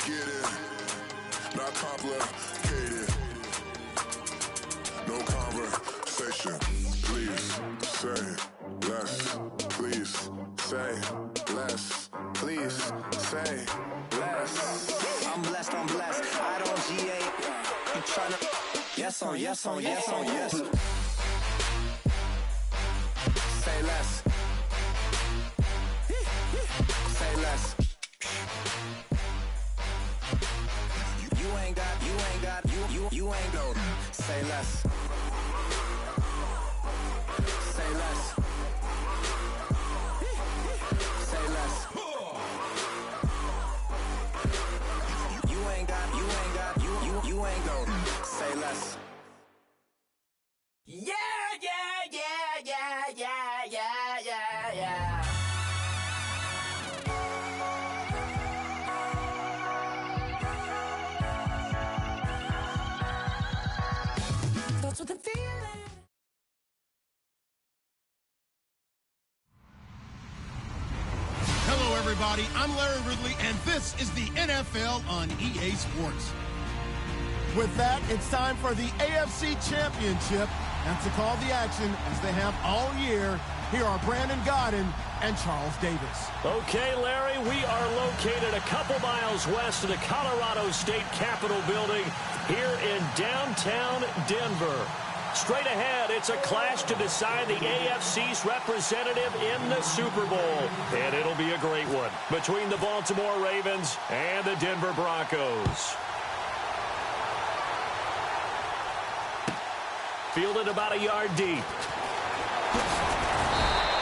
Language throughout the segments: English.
get it, not complicated. No conversation. Please say less. Please say less. Please say less. I'm blessed, I'm blessed. I don't GA. You tryna. Yes on, yes on, yes on, yes. Say less. Say less. You ain't got, you ain't no. Say less. Say less. Say less. You ain't got, you ain't no. Say less. Yeah. That's what I'm feeling. Hello, everybody. I'm Larry Ridley, and this is the NFL on EA Sports. With that, it's time for the AFC Championship. And to call the action, as they have all year, here are Brandon Godden and Charles Davis. Okay, Larry, we are located a couple miles west of the Colorado State Capitol building here in downtown Denver. Straight ahead, it's a clash to decide the AFC's representative in the Super Bowl. And it'll be a great one between the Baltimore Ravens and the Denver Broncos. Fielded about a yard deep.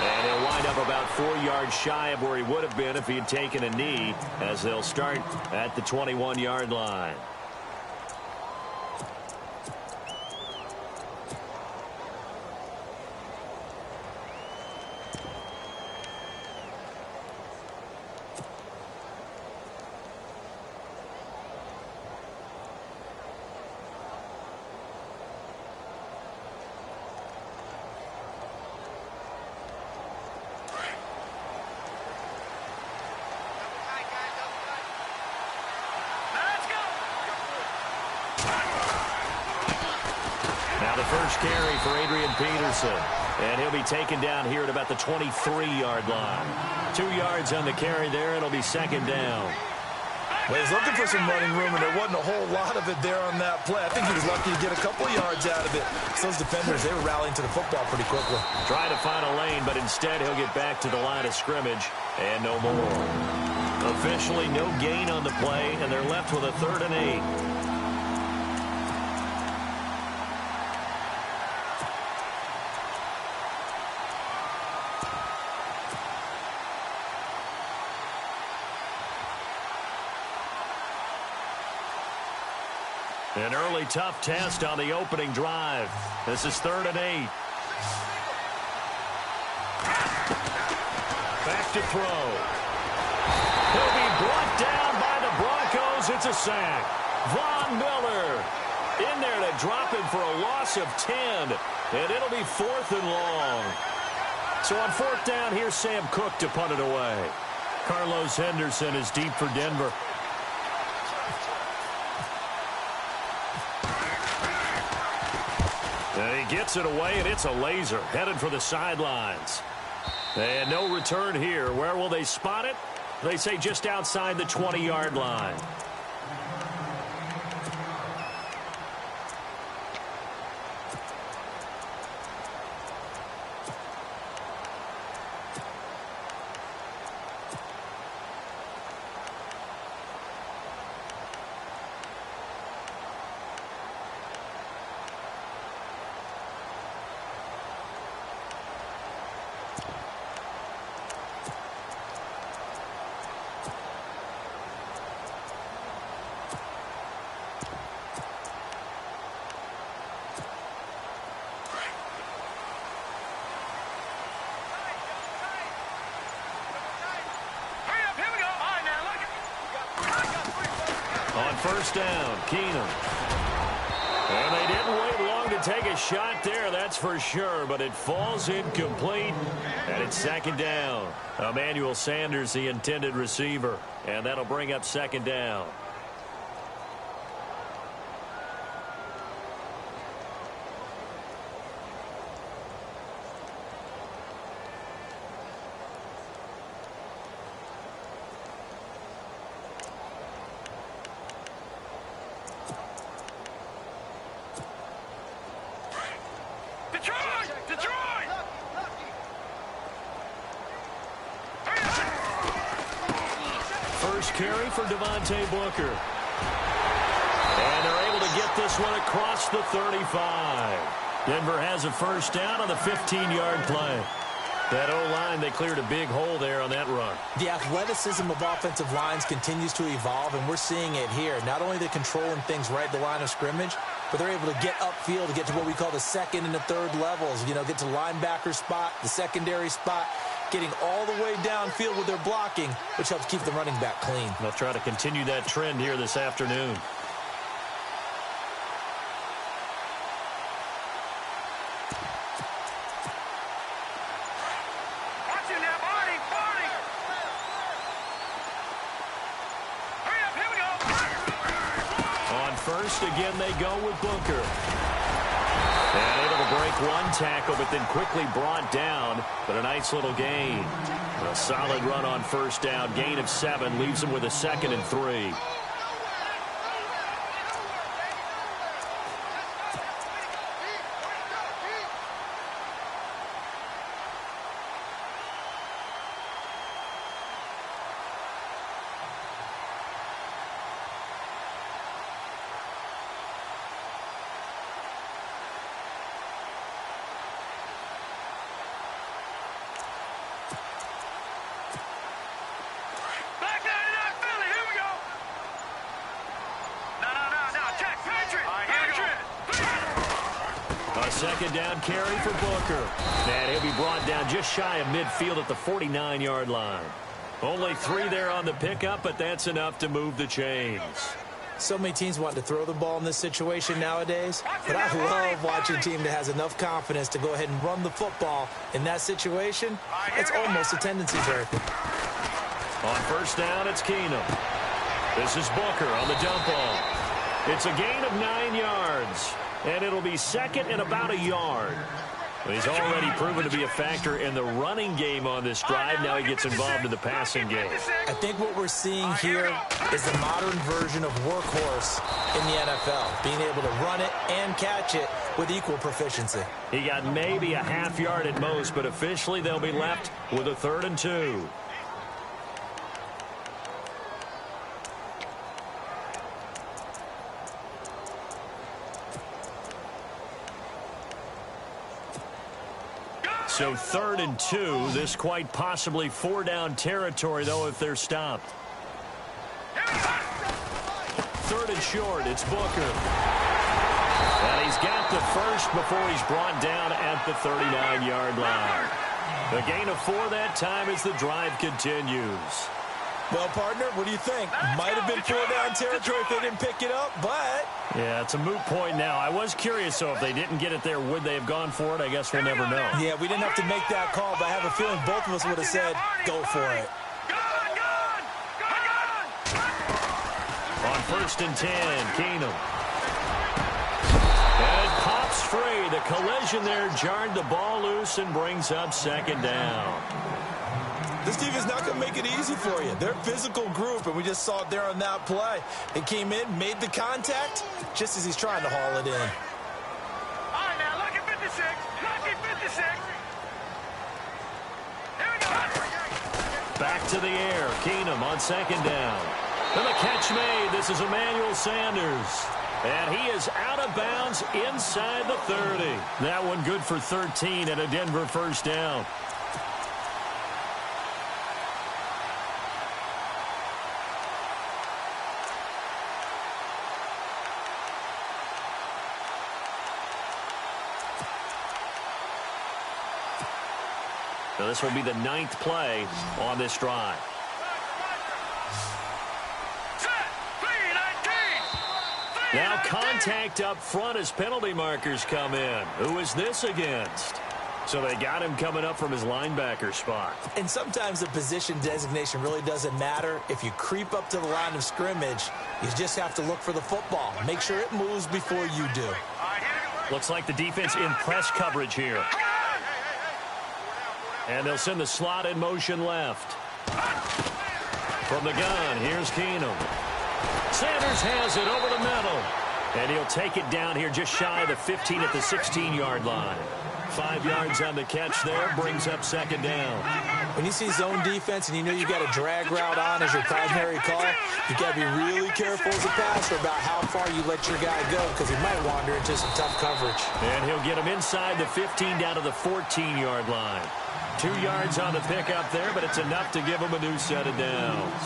And he'll wind up about 4 yards shy of where he would have been if he had taken a knee, as they'll start at the 21-yard line. First carry for Adrian Peterson. And he'll be taken down here at about the 23-yard line. 2 yards on the carry there. It'll be second down. Well, he's looking for some running room, and there wasn't a whole lot of it there on that play. I think he was lucky to get a couple of yards out of it. So those defenders, they were rallying to the football pretty quickly. Trying to find a lane, but instead he'll get back to the line of scrimmage and no more. Officially no gain on the play, and they're left with a 3rd and 8. An early tough test on the opening drive. This is 3rd and 8. Back to throw. He'll be brought down by the Broncos. It's a sack. Von Miller in there to drop him for a loss of 10. And it'll be 4th and long. So on 4th down, here's Sam Cook to punt it away. Carlos Henderson is deep for Denver. And he gets it away, and it's a laser headed for the sidelines. And no return here. Where will they spot it? They say just outside the 20-yard line. On 1st down, Keenum. And they didn't wait long to take a shot there, that's for sure, but it falls incomplete, and it's 2nd down. Emmanuel Sanders, the intended receiver, and that'll bring up 2nd down. first carry for Devontae Booker. And they're able to get this one across the 35. Denver has a first down on the 15-yard play. That O-line, they cleared a big hole there on that run. The athleticism of offensive lines continues to evolve, and we're seeing it here. Not only are they controlling things right at the line of scrimmage, but they're able to get upfield to get to what we call the second and the third levels. You know, get to linebacker spot, the secondary spot, getting all the way downfield with their blocking, which helps keep the running back clean. They'll try to continue that trend here this afternoon. First, again, they go with Booker. And able to break one tackle, but then quickly brought down. But a nice little gain. A solid run on first down. Gain of 7 leaves them with a 2nd and 3. Second down carry for Booker. And he'll be brought down just shy of midfield at the 49-yard line. Only 3 there on the pickup, but that's enough to move the chains. So many teams want to throw the ball in this situation nowadays, but I love watching a team that has enough confidence to go ahead and run the football. In that situation, it's almost a tendency breaker. On first down, it's Keenum. This is Booker on the dump off. It's a gain of 9 yards. And it'll be second and about a yard. He's already proven to be a factor in the running game on this drive. Now he gets involved in the passing game. I think what we're seeing here is the modern version of workhorse in the NFL, being able to run it and catch it with equal proficiency. He got maybe a half yard at most, but officially they'll be left with a 3rd and 2. So 3rd and 2. This quite possibly 4-down territory, though, if they're stopped. 3rd and short. It's Booker. And he's got the first before he's brought down at the 39-yard line. The gain of 4 that time as the drive continues. Well, partner, what do you think? Might have been 4-down territory if they didn't pick it up, but... Yeah, it's a moot point now. I was curious, so if they didn't get it there, would they have gone for it? I guess we'll never know. Yeah, we didn't have to make that call, but I have a feeling both of us would have said, go for it. On 1st and 10, Keenum. And it pops free. The collision there jarred the ball loose and brings up 2nd down. This team is not going to make it easy for you. They're a physical group, and we just saw it there on that play. They came in, made the contact, just as he's trying to haul it in. All right, now, lucky 56. Lucky 56. Here we go. Back to the air. Keenum on 2nd down. And the catch made. This is Emmanuel Sanders. And he is out of bounds inside the 30. That one good for 13 and a Denver first down. So this will be the 9th play on this drive. Now contact up front as penalty markers come in. Who is this against? So they got him coming up from his linebacker spot. And sometimes the position designation really doesn't matter. If you creep up to the line of scrimmage, you just have to look for the football. Make sure it moves before you do. Looks like the defense in press coverage here. And they'll send the slot in motion left. From the gun, here's Keenum. Sanders has it over the middle. And he'll take it down here just shy of the 15 at the 16-yard line. 5 yards on the catch there, brings up 2nd down. When you see zone defense and you know you got a drag route on as your primary call, you got to be really careful as a passer about how far you let your guy go because he might wander into some tough coverage. And he'll get him inside the 15 down to the 14-yard line. 2 yards on the pickup there, but it's enough to give him a new set of downs.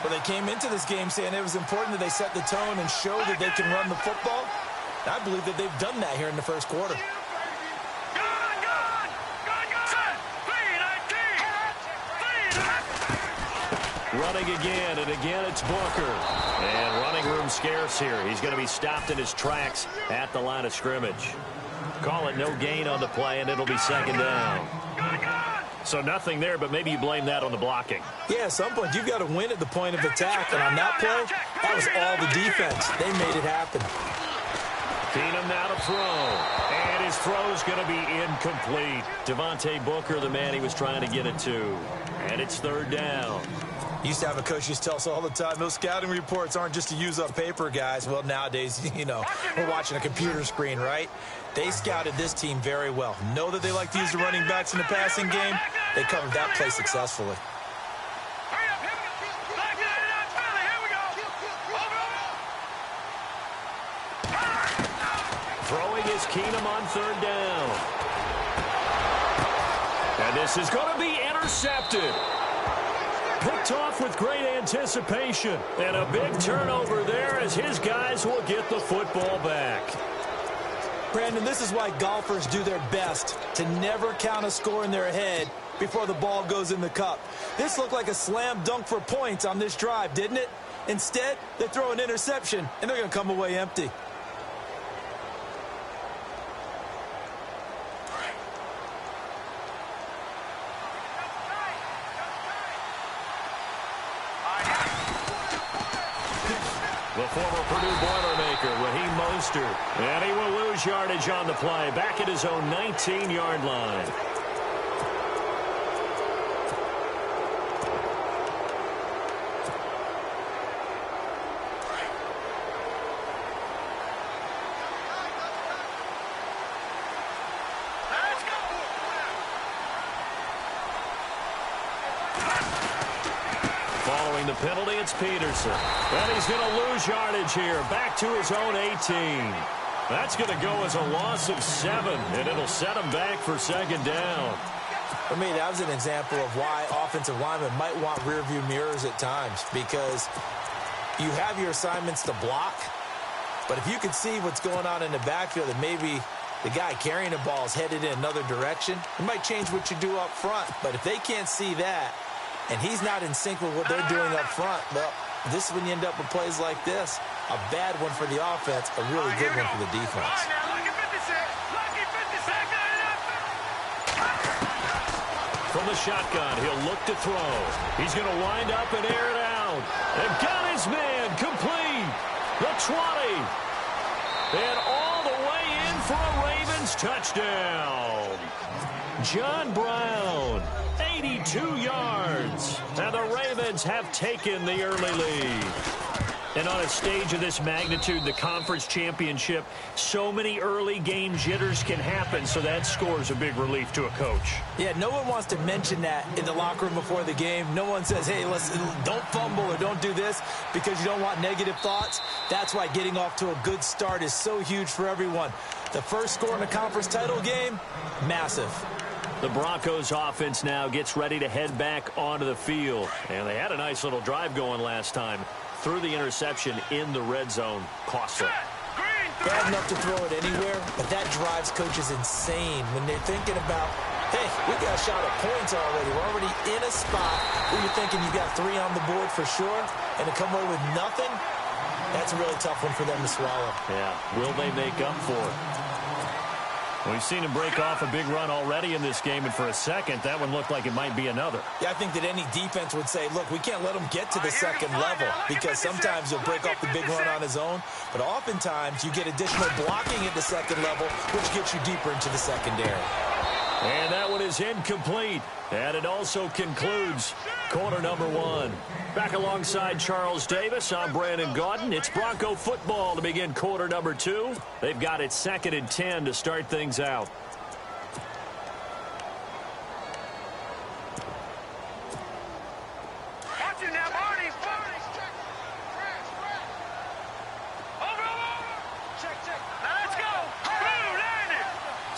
Well, they came into this game saying it was important that they set the tone and show that they can run the football. I believe that they've done that here in the first quarter. Running again, and again it's Booker. And running room scarce here. He's going to be stopped in his tracks at the line of scrimmage. Call it no gain on the play, and it'll be second down. So nothing there, but maybe you blame that on the blocking. Yeah, at some point, you've got to win at the point of attack. And on that play, that was all the defense. They made it happen. Keenum now to throw. And his throw's going to be incomplete. Devontae Booker, the man he was trying to get it to. And it's third down. Used to have a coach used to tell us all the time, those scouting reports aren't just to use up paper, guys. Well, nowadays, you know, we're watching a computer screen, right? They scouted this team very well. Know that they like to use the running backs in the passing game. They covered that play successfully. Throwing is Keenum on third down. And this is going to be intercepted. Picked off with great anticipation. And a big turnover there as his guys will get the football back. Brandon, this is why golfers do their best to never count a score in their head before the ball goes in the cup. This looked like a slam dunk for points on this drive, didn't it? Instead, they throw an interception, and they're going to come away empty. The former Purdue Boilermaker, Raheem Mostert. And he will lose yardage on the play. Back at his own 19-yard line. Following the penalty, it's Peterson. And he's going to lose yardage here. Back to his own 18. That's going to go as a loss of 7, and it'll set him back for second down. For me, that was an example of why offensive linemen might want rearview mirrors at times, because you have your assignments to block, but if you can see what's going on in the backfield and maybe the guy carrying the ball is headed in another direction, it might change what you do up front. But if they can't see that, and he's not in sync with what they're doing up front, well, this is when you end up with plays like this. A bad one for the offense, a really good one for the defense. From the shotgun, he'll look to throw. He's going to wind up and air it out. They've got his man complete. The 20. And all the way in for a Ravens touchdown. John Brown, 82 yards. And the Ravens have taken the early lead. And on a stage of this magnitude, the conference championship, so many early game jitters can happen, so that score's a big relief to a coach. Yeah, no one wants to mention that in the locker room before the game. No one says, hey, listen, don't fumble or don't do this because you don't want negative thoughts. That's why getting off to a good start is so huge for everyone. The first score in a conference title game, massive. The Broncos offense now gets ready to head back onto the field. And they had a nice little drive going last time. Threw the interception in the red zone. Costly. Bad enough to throw it anywhere, but that drives coaches insane when they're thinking about, hey, we got a shot at points already. We're already in a spot where you're thinking you got 3 on the board for sure, and to come away with nothing, that's a really tough one for them to swallow. Yeah, will they make up for it? We've seen him break off a big run already in this game, and for a second, that one looked like it might be another. Yeah, I think that any defense would say, look, we can't let him get to the second level because sometimes he'll break off the big run on his own, but oftentimes you get additional blocking at the second level, which gets you deeper into the secondary. And that one is incomplete. And it also concludes quarter number 1. Back alongside Charles Davis, I'm Brandon Gaudin. It's Bronco football to begin quarter number 2. They've got it 2nd and 10 to start things out.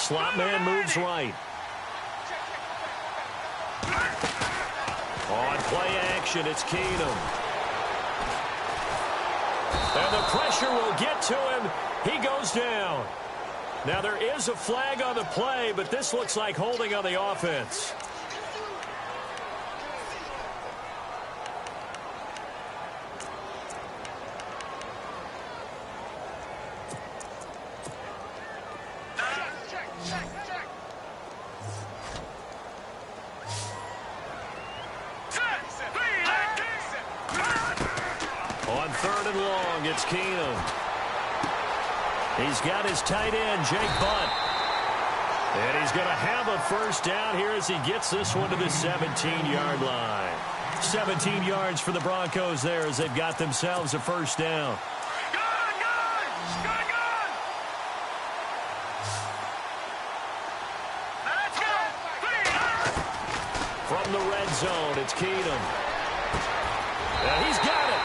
slot man moves right. On play action, it's Keenum. And the pressure will get to him. He goes down. Now, there is a flag on the play, but this looks like holding on the offense. On 3rd and long, it's Keenum. He's got his tight end, Jake Butt. And he's going to have a first down here as he gets this one to the 17-yard line. 17 yards for the Broncos there as they've got themselves a first down. From the red zone, it's Keenum. And he's got it.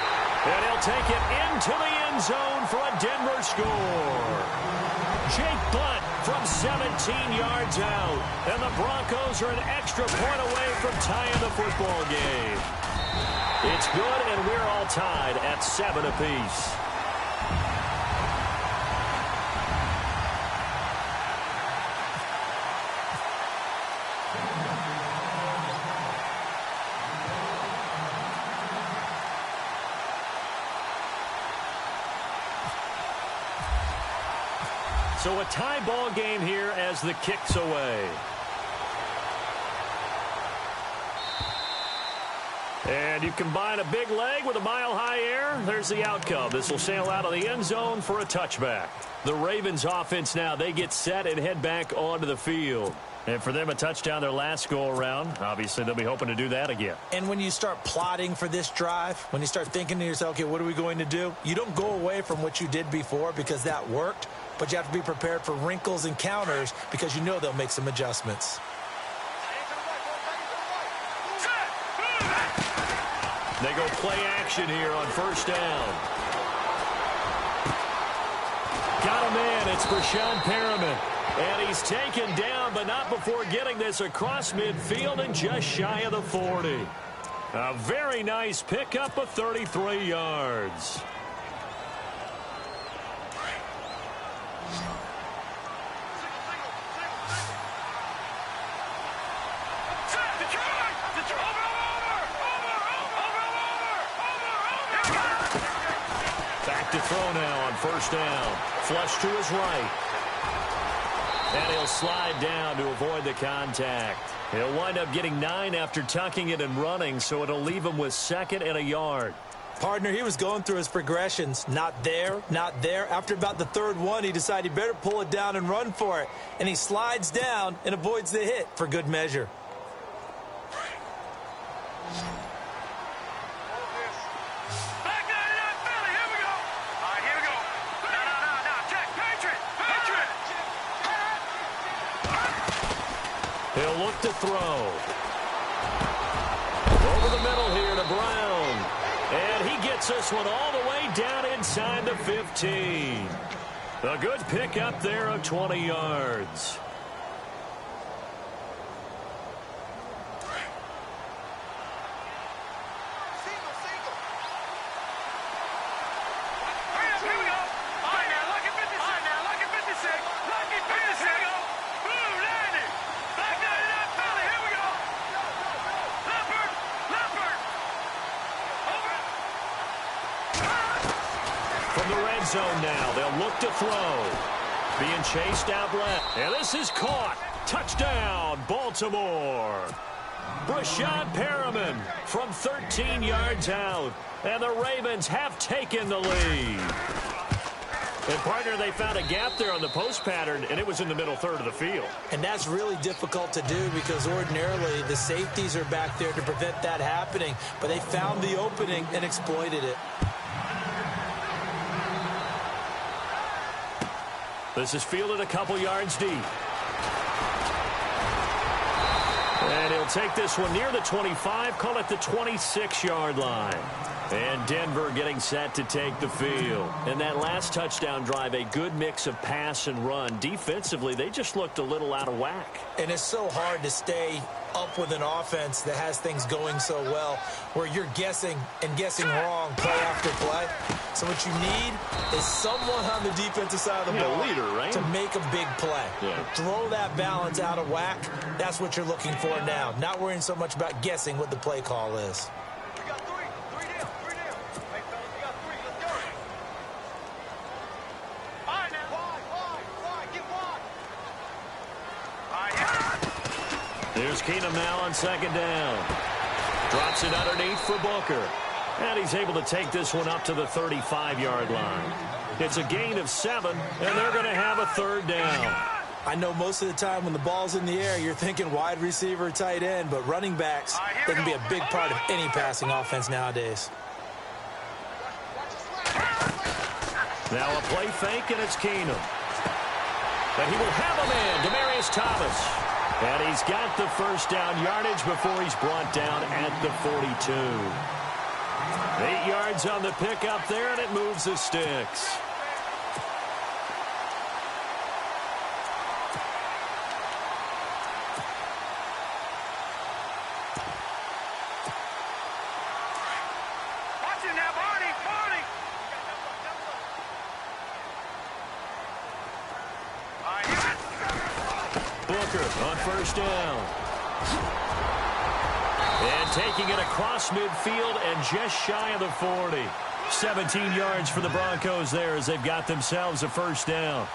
And he'll take it into the end zone for a Denver score. Jake Butt from 17 yards out. And the Broncos are an extra point away from tying the football game. It's good, and we're all tied at 7 apiece. So a tie ball game here as the kick's away. And you combine a big leg with a mile-high air, there's the outcome. This will sail out of the end zone for a touchback. The Ravens offense now, they get set and head back onto the field. And for them, a touchdown their last go-around. Obviously, they'll be hoping to do that again. And when you start plotting for this drive, when you start thinking to yourself, okay, what are we going to do? You don't go away from what you did before because that worked, but you have to be prepared for wrinkles and counters because you know they'll make some adjustments. They go play action here on first down. Got a man. It's Brashad Perriman. And he's taken down, but not before getting this across midfield and just shy of the 40. A very nice pickup of 33 yards. Back to throw now on first down. Flush to his right. And he'll slide down to avoid the contact. He'll wind up getting 9 after tucking it and running, so it'll leave him with 2nd and a yard. Partner, he was going through his progressions. Not there, not there. After about the 3rd one, he decided he better pull it down and run for it. And he slides down and avoids the hit for good measure. He'll look to throw. Over the middle here to Brown. And he gets this one all the way down inside the 15. A good pickup there of 20 yards. Zone now. They'll look to throw. Being chased out left. And this is caught. Touchdown, Baltimore. Brashad Perriman from 13 yards out. And the Ravens have taken the lead. And, partner, they found a gap there on the post pattern, and it was in the middle 3rd of the field. And that's really difficult to do because ordinarily the safeties are back there to prevent that happening. But they found the opening and exploited it. This is fielded a couple yards deep. And he'll They'll take this one near the 25, call it the 26-yard line. And Denver getting set to take the field. And that last touchdown drive, a good mix of pass and run. Defensively, they just looked a little out of whack. And it's so hard to stay up with an offense that has things going so well, where you're guessing and guessing wrong play after play. So what you need is someone on the defensive side of the ball, leader, right? to make a big play. Yeah. Throw that balance out of whack. That's what you're looking for now. Not worrying so much about guessing what the play call is. We got three. Three down. Hey, fellas, we got three. Let's go. All right, now. Wide. Get wide. All right, yeah. Here's Keenum now on second down. Drops it underneath for Booker. And he's able to take this one up to the 35-yard line. It's a gain of 7, and they're going to have a third down. I know most of the time when the ball's in the air, you're thinking wide receiver, tight end, but running backs, they can be a big part of any passing offense nowadays. Now a play fake, and it's Keenum. And he will have a man, Demaryius Thomas. And he's got the first down yardage before he's brought down at the 42. 8 yards on the pickup there, and it moves the sticks. Watch it now, Barney. All right, yeah. Booker on first down. And taking it across midfield and just shy of the 40. 17 yards for the Broncos there as they've got themselves a first down.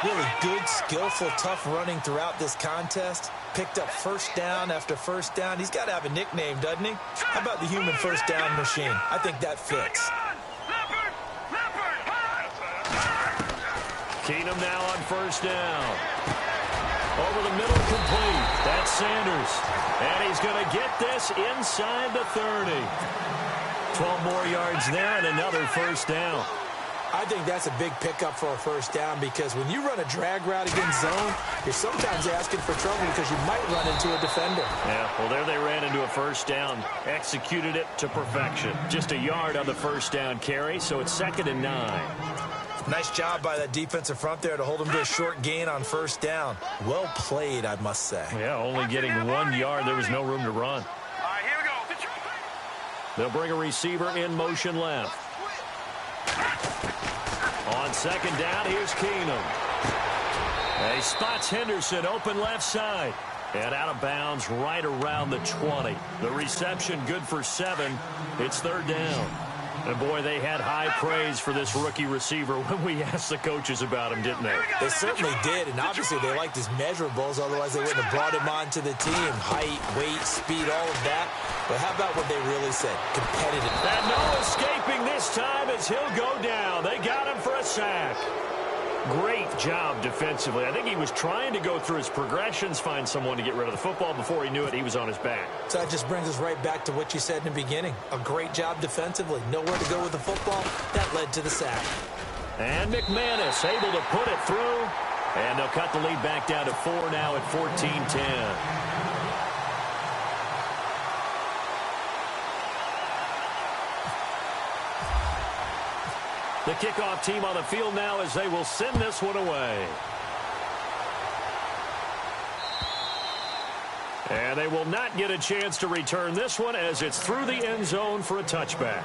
Really good, skillful, tough running throughout this contest. Picked up first down after first down. He's got to have a nickname, doesn't he? How about the human first down machine? I think that fits. Keenum now on first down. Over the middle, complete. That's Sanders. And he's going to get this inside the 30. 12 more yards there and another first down. I think that's a big pickup for a first down because when you run a drag route against zone, you're sometimes asking for trouble because you might run into a defender. Yeah, well, there they ran into a first down. Executed it to perfection. Just a yard on the first down carry, so it's 2nd and 9. Nice job by that defensive front there to hold him to a short gain on first down. Well played, I must say. Yeah, only getting 1 yard. There was no room to run. All right, here we go. They'll bring a receiver in motion left. On second down, here's Keenum. He spots Henderson open left side. And out of bounds right around the 20. The reception good for 7. It's 3rd down. And, boy, they had high praise for this rookie receiver when we asked the coaches about him, didn't they? They certainly did, and obviously they liked his measurables, otherwise they wouldn't have brought him onto the team. Height, weight, speed, all of that. But how about what they really said? Competitive. And no escaping this time as he'll go down. They got him for a sack. Great job defensively. I think he was trying to go through his progressions, find someone to get rid of the football. Before he knew it, he was on his back. So that just brings us right back to what you said in the beginning. A great job defensively. Nowhere to go with the football. That led to the sack. And McManus able to put it through. And they'll cut the lead back down to 4 now at 14-10. The kickoff team on the field now as they will send this one away. And they will not get a chance to return this one as it's through the end zone for a touchback.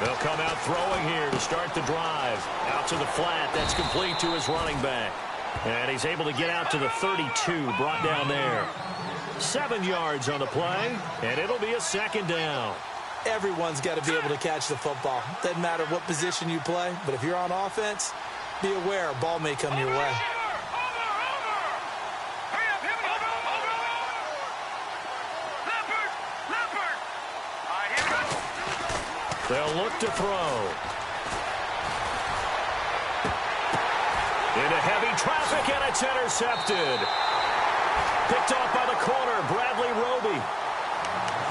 They'll come out throwing here to start the drive. Out to the flat. That's complete to his running back. And he's able to get out to the 32, brought down there. 7 yards on the play, and it'll be a 2nd down. Everyone's got to be able to catch the football. Doesn't matter what position you play, but if you're on offense, be aware a ball may come your way. They'll look to throw. Into heavy traffic, and it's intercepted. Picked off by the corner, Bradley Roby.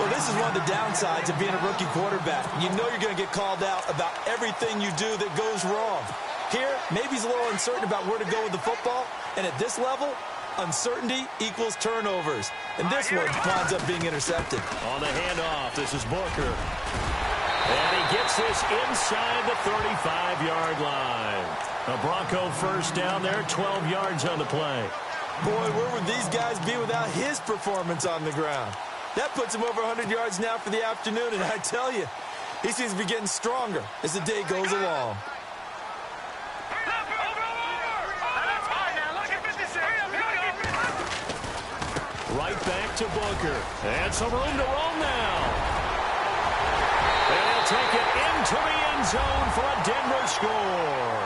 Well, this is one of the downsides of being a rookie quarterback. You know you're going to get called out about everything you do that goes wrong. Here, maybe he's a little uncertain about where to go with the football, and at this level, uncertainty equals turnovers. And this one winds up being intercepted. On the handoff, this is Booker. And he gets this inside the 35-yard line. A Bronco first down there, 12 yards on the play. Boy, where would these guys be without his performance on the ground? That puts him over 100 yards now for the afternoon, and I tell you, he seems to be getting stronger as the day goes along. Right back to Booker. And some room to roll now. And he'll take it into the end zone for a Denver score.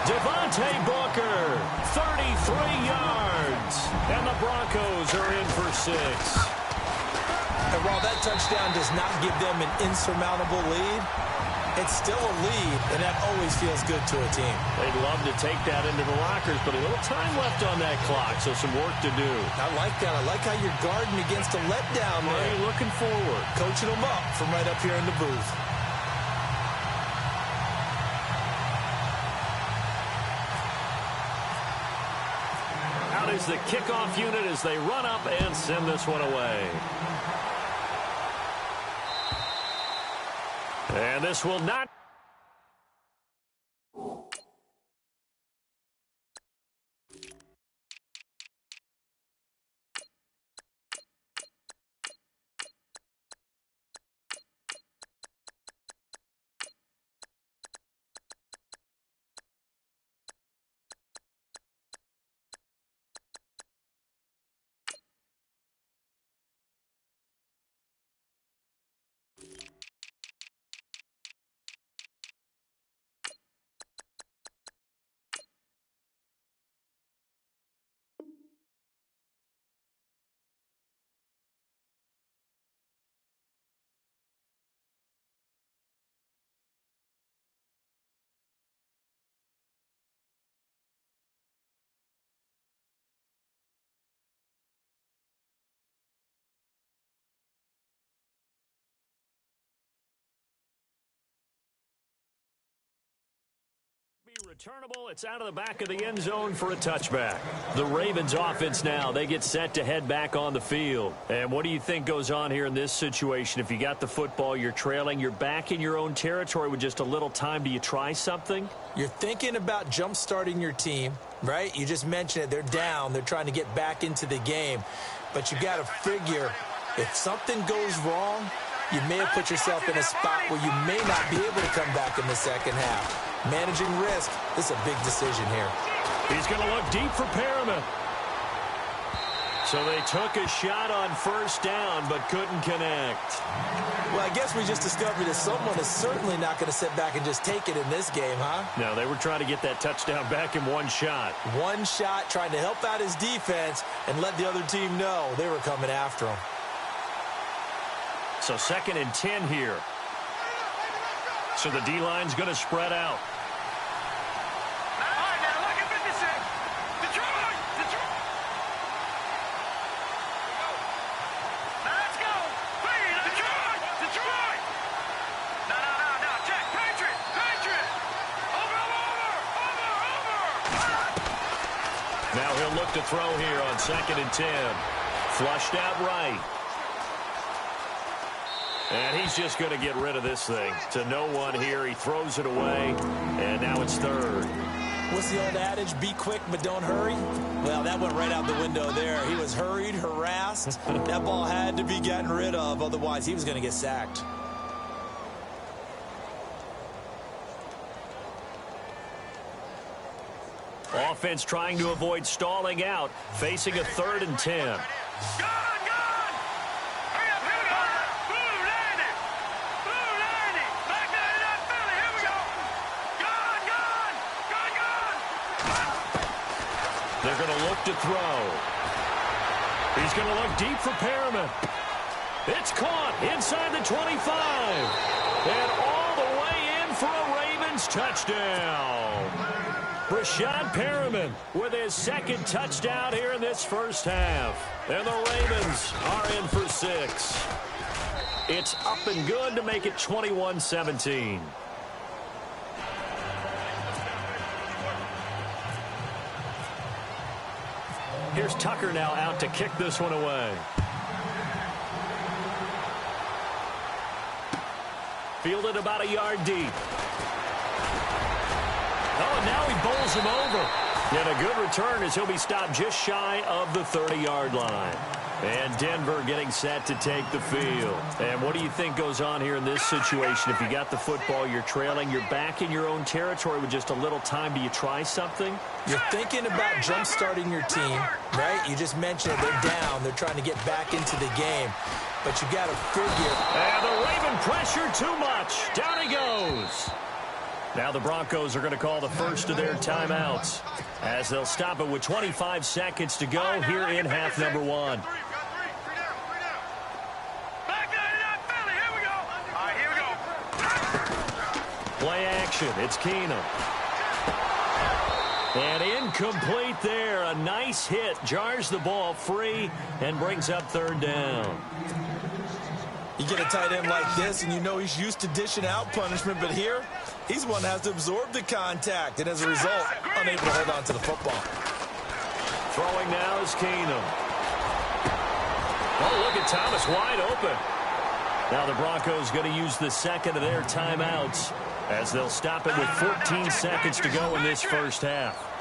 Devontae Booker, 33 yards. And the Broncos are in for 6. And while that touchdown does not give them an insurmountable lead, it's still a lead, and that always feels good to a team. They'd love to take that into the lockers, but a little time left on that clock, so some work to do. I like that. I like how you're guarding against a letdown there. Are you looking forward? Coaching them up from right up here in the booth. Out is the kickoff unit as they run up and send this one away. And this will not... returnable. It's out of the back of the end zone for a touchback. The Ravens offense now, they get set to head back on the field. And what do you think goes on here in this situation? If you got the football, you're trailing, you're back in your own territory with just a little time. Do you try something? You're thinking about jump-starting your team, right? You just mentioned it. They're down. They're trying to get back into the game. But you got to figure if something goes wrong, you may have put yourself in a spot where you may not be able to come back in the second half. Managing risk, this is a big decision here. He's going to look deep for Perriman. So they took a shot on first down, but couldn't connect. Well, I guess we just discovered that someone is certainly not going to sit back and just take it in this game, huh? No, they were trying to get that touchdown back in one shot. One shot, trying to help out his defense and let the other team know they were coming after him. So 2nd and 10 here. So the D-line's going to spread out. Now he'll look to throw here on 2nd and 10. Flushed out right. And he's just going to get rid of this thing. To no one here. He throws it away. And now it's 3rd. What's the old adage? Be quick, but don't hurry? Well, that went right out the window there. He was hurried, harassed. That ball had to be gotten rid of. Otherwise, he was going to get sacked. Offense trying to avoid stalling out. Facing a 3rd and 10. They're going to look to throw. He's going to look deep for Perriman. It's caught inside the 25. And all the way in for a Ravens touchdown. Brashad Perriman with his second touchdown here in this first half. And the Ravens are in for 6. It's up and good to make it 21-17. Here's Tucker now out to kick this one away. Fielded about a yard deep. Oh, and now he bowls him over. And a good return as he'll be stopped just shy of the 30-yard line. And Denver getting set to take the field. And what do you think goes on here in this situation? If you got the football, you're trailing, you're back in your own territory with just a little time. Do you try something? You're thinking about jump-starting your team, right? You just mentioned it. They're down. They're trying to get back into the game. But you got to figure. And the Raven pressure too much. Down he goes. Now the Broncos are going to call the first of their timeouts as they'll stop it with 25 seconds to go here in half number 1. Play action. It's Keenum. And incomplete there. A nice hit. Jars the ball free and brings up third down. You get a tight end like this, and you know he's used to dishing out punishment, but here, he's the one that has to absorb the contact, and as a result, unable to hold on to the football. Throwing now is Keenum. Oh, look at Thomas wide open. Now the Broncos going to use the second of their timeouts as they'll stop it with 14 seconds to go in this first half.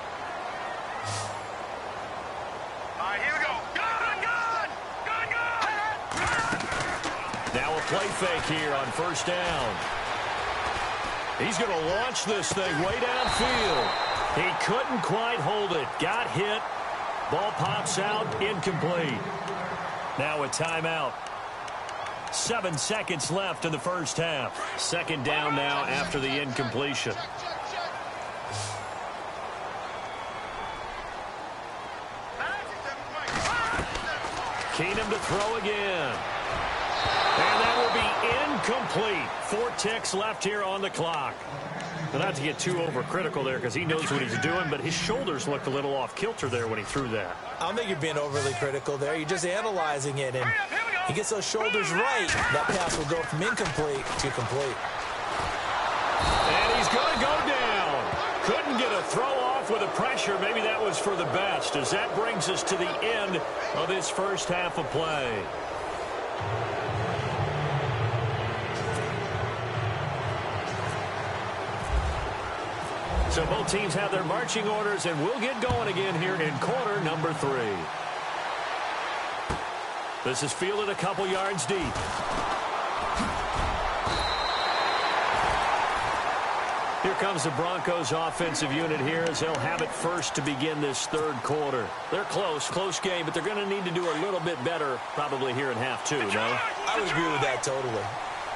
Now a play fake here on first down. He's going to launch this thing way downfield. He couldn't quite hold it. Got hit. Ball pops out. Incomplete. Now a timeout. 7 seconds left in the first half. Second down now after the incompletion. Keenum to throw again. And that will be incomplete. 4 ticks left here on the clock. Well, not to get too overcritical there because he knows what he's doing, but his shoulders looked a little off kilter there when he threw that. I don't think you're being overly critical there. You're just analyzing it, and he gets those shoulders right. That pass will go from incomplete to complete. And he's going to go down. Couldn't get a throw off with the pressure. Maybe that was for the best as that brings us to the end of this first half of play. So both teams have their marching orders, and we'll get going again here in quarter number 3. This is fielded a couple yards deep. Here comes the Broncos offensive unit here as they'll have it first to begin this third quarter. They're close game, but they're going to need to do a little bit better probably here in half 2, no? I would agree with that totally.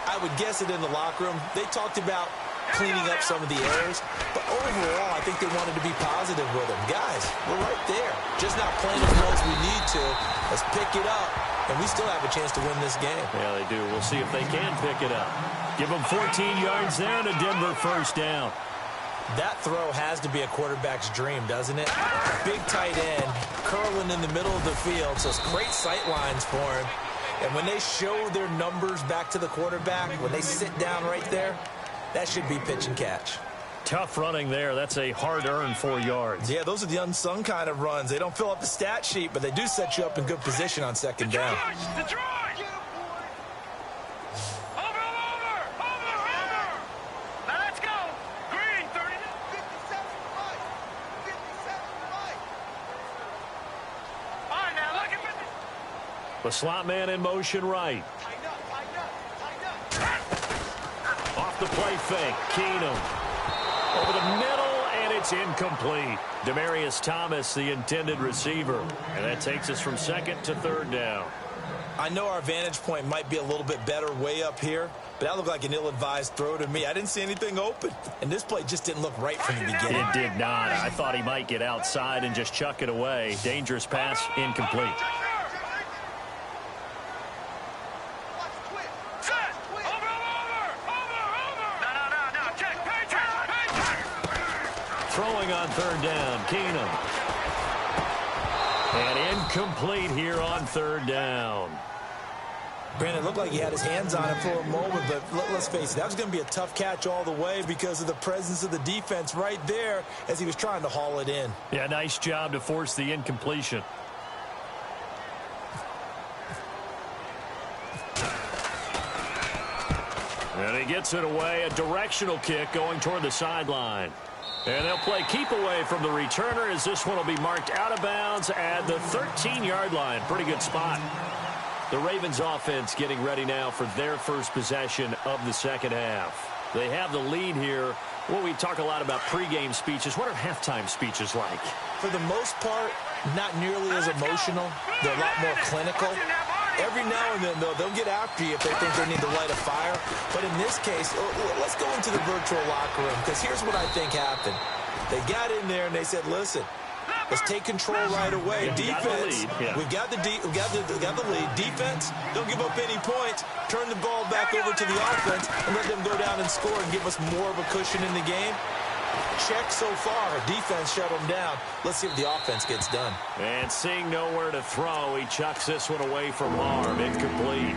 I would guess it in the locker room. They talked about cleaning up some of the errors, but overall, I think they wanted to be positive with them. Guys, we're right there. Just not playing as well as we need to. Let's pick it up, and we still have a chance to win this game. Yeah, they do. We'll see if they can pick it up. Give them 14 yards there and a Denver first down. That throw has to be a quarterback's dream, doesn't it? Big tight end, curling in the middle of the field, so it's great sight lines for him. And when they show their numbers back to the quarterback, when they sit down right there, that should be pitch and catch. Tough running there. That's a hard-earned 4 yards. Yeah, those are the unsung kind of runs. They don't fill up the stat sheet, but they do set you up in good position on second down. Detroit! Over! Now let's go! Green, 30. 57 right. 57 right. All right, now look at this. The slot man in motion right. Tighten up. Off the play fake. Keenum. Over the middle, and it's incomplete. Demaryius Thomas, the intended receiver. And that takes us from second to third down. I know our vantage point might be a little bit better way up here, but that looked like an ill-advised throw to me. I didn't see anything open, and this play just didn't look right from the beginning. It did not. I thought he might get outside and just chuck it away. Dangerous pass, incomplete. throwing on third down. Keenum. And incomplete here on third down. Brandon, it looked like he had his hands on it for a moment, but let's face it, that was going to be a tough catch all the way because of the presence of the defense right there as he was trying to haul it in. Yeah, nice job to force the incompletion. And he gets it away, a directional kick going toward the sideline. And they'll play keep away from the returner as this one will be marked out of bounds at the 13-yard line. Pretty good spot. The Ravens offense getting ready now for their first possession of the second half. They have the lead here. Well, we talk a lot about pregame speeches. What are halftime speeches like? For the most part, not nearly as emotional. They're a lot more clinical. Every now and then, though, they'll get after you if they think they need to light a fire. But in this case, let's go into the virtual locker room, because here's what I think happened. They got in there and they said, listen, let's take control right away. Defense, we got the lead. Defense, don't give up any points. Turn the ball back over to the offense and let them go down and score and give us more of a cushion in the game. Check so far. Defense shut them down. Let's see if the offense gets done. And seeing nowhere to throw, he chucks this one away from Marv. Incomplete.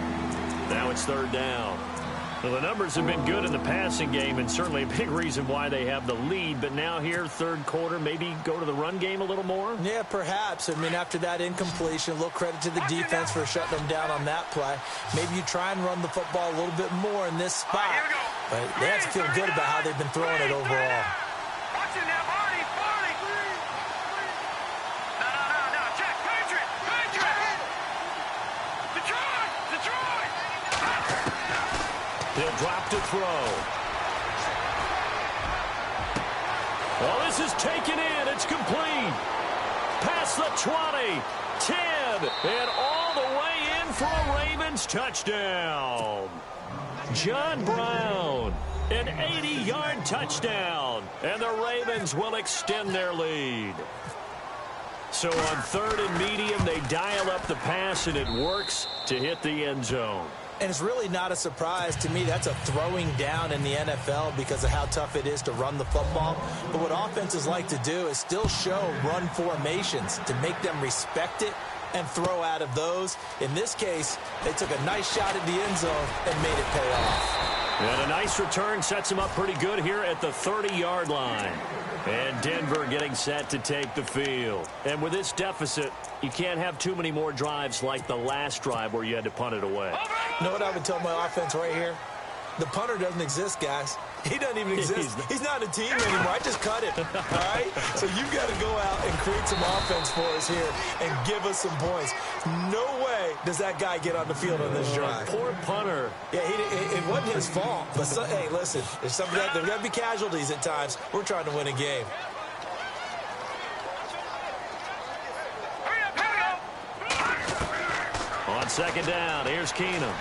Now it's third down. Well, the numbers have been good in the passing game, and certainly a big reason why they have the lead. But now here, third quarter, maybe go to the run game a little more? Yeah, perhaps. I mean, after that incompletion, a little credit to the defense for shutting them down on that play. Maybe you try and run the football a little bit more in this spot. But they have to feel good about how they've been throwing it overall. He'll drop to throw. Well, this is taken in. It's complete. Past the 20, 10, and all the way in for a Ravens touchdown. John Brown, an 80-yard touchdown, and the Ravens will extend their lead. So on third and medium, they dial up the pass, and it works to hit the end zone. And it's really not a surprise to me. That's a throwing down in the NFL because of how tough it is to run the football. But what offenses like to do is still show run formations to make them respect it and throw out of those. In this case, they took a nice shot at the end zone and made it pay off. And a nice return sets him up pretty good here at the 30-yard line. And Denver getting set to take the field. And with this deficit, you can't have too many more drives like the last drive where you had to punt it away. You know what I would tell my offense right here? The punter doesn't exist, guys. He doesn't even exist. He's not a team anymore. I just cut him. All right? So you've got to go out and create some offense for us here and give us some points. No way does that guy get on the field on this drive. Poor punter. Yeah, it wasn't his fault. But, hey, listen, there's got to be casualties at times. We're trying to win a game. On second down, here's Keenum.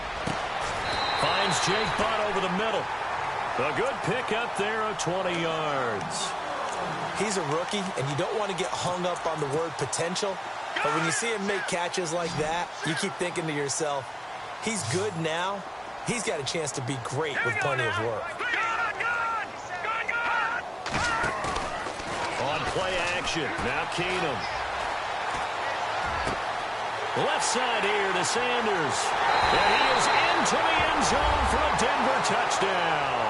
Finds Jake Butt over the middle. A good pickup there of 20 yards. He's a rookie, and you don't want to get hung up on the word potential. But when you see him make catches like that, you keep thinking to yourself, he's good now. He's got a chance to be great with plenty of work. On play action, now Keenum. Left side here to Sanders. And he is into the end zone for a Denver touchdown.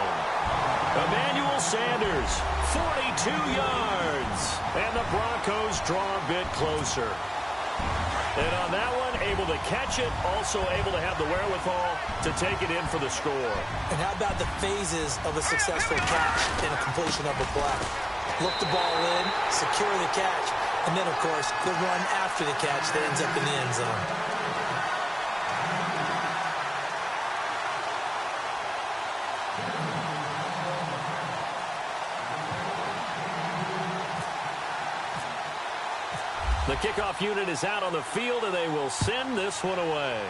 Emmanuel Sanders, 42 yards. And the Broncos draw a bit closer. And on that one, able to catch it, also able to have the wherewithal to take it in for the score. And how about the phases of a successful catch and a completion of a play? Look the ball in, secure the catch, and then, of course, the run after the catch that ends up in the end zone. The kickoff unit is out on the field, and they will send this one away.